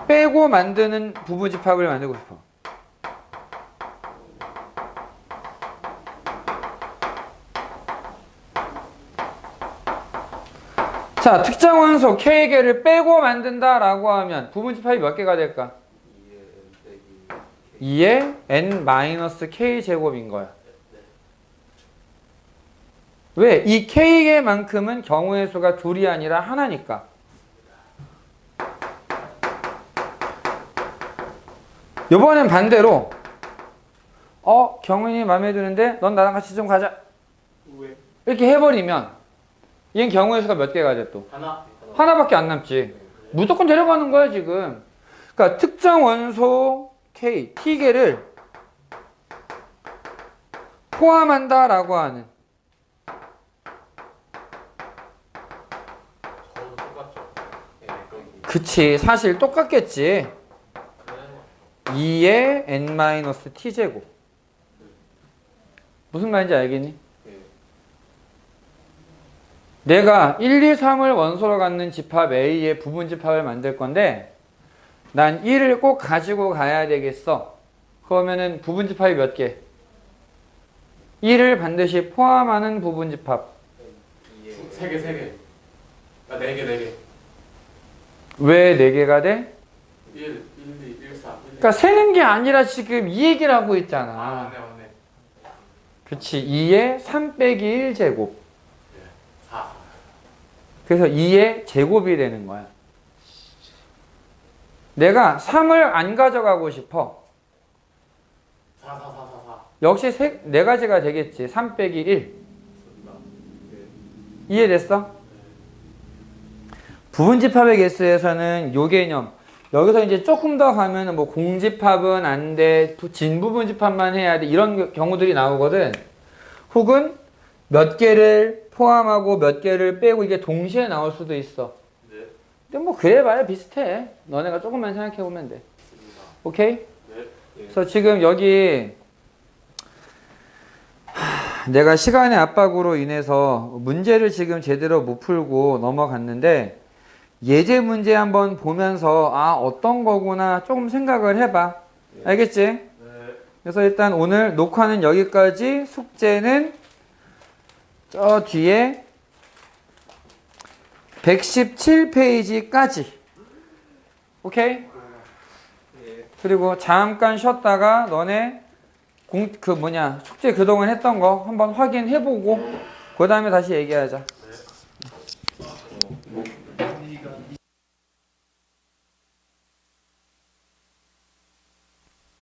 빼고 만드는 부분집합을 만들고 싶어. 자, 특정 원소 K개를 빼고 만든다라고 하면 부분집합이 몇 개가 될까? 2의 n-k 제곱인 거야. 왜? 이 K개만큼은 경우의 수가 둘이 아니라 하나니까. 이번엔 반대로 경훈이 마음에 드는데 넌 나랑 같이 좀 가자. 왜? 이렇게 해버리면 얘는 경우의 수가 몇 개가 돼 또? 하나밖에 안 남지. 무조건 데려가는 거야 지금. 그러니까 특정 원소 K, T개를 포함한다라고 하는. 저도 똑같죠. 그치, 사실 똑같겠지. 2의 n-t제곱. 무슨 말인지 알겠니? 내가 1, 2, 3을 원소로 갖는 집합 A의 부분집합을 만들 건데 난 1을 꼭 가지고 가야 되겠어. 그러면은 부분집합이 몇 개? 1을 반드시 포함하는 부분집합. 3개. 4개. 왜 4개가 돼? 1, 2, 1, 4. 그러니까 세는 게 아니라 지금 이 얘기를 하고 있잖아. 맞네. 그치, 2의 3 빼기 1 제곱. 4. 그래서 2의 제곱이 되는 거야. 내가 3을 안 가져가고 싶어. 4. 역시 네 가지가 되겠지. 3 빼기 1. 이해됐어? 부분집합의 개수에서는 요 개념. 여기서 이제 조금 더 가면은 뭐 공집합은 안 돼, 진부분집합만 해야 돼, 이런 경우들이 나오거든. 혹은 몇 개를 포함하고 몇 개를 빼고 이게 동시에 나올 수도 있어. 근데 뭐 그래 봐야 비슷해. 너네가 조금만 생각해 보면 돼. 오케이? 그래서 지금 여기 내가 시간의 압박으로 인해서 문제를 지금 제대로 못 풀고 넘어갔는데, 예제 문제 한번 보면서 어떤 거구나 조금 생각을 해봐. 알겠지? 그래서 일단 오늘 녹화는 여기까지. 숙제는 저 뒤에 117페이지까지. 오케이? 예. 그리고 잠깐 쉬었다가 너네 숙제 그동안 했던 거 한번 확인해보고 그 다음에 다시 얘기하자.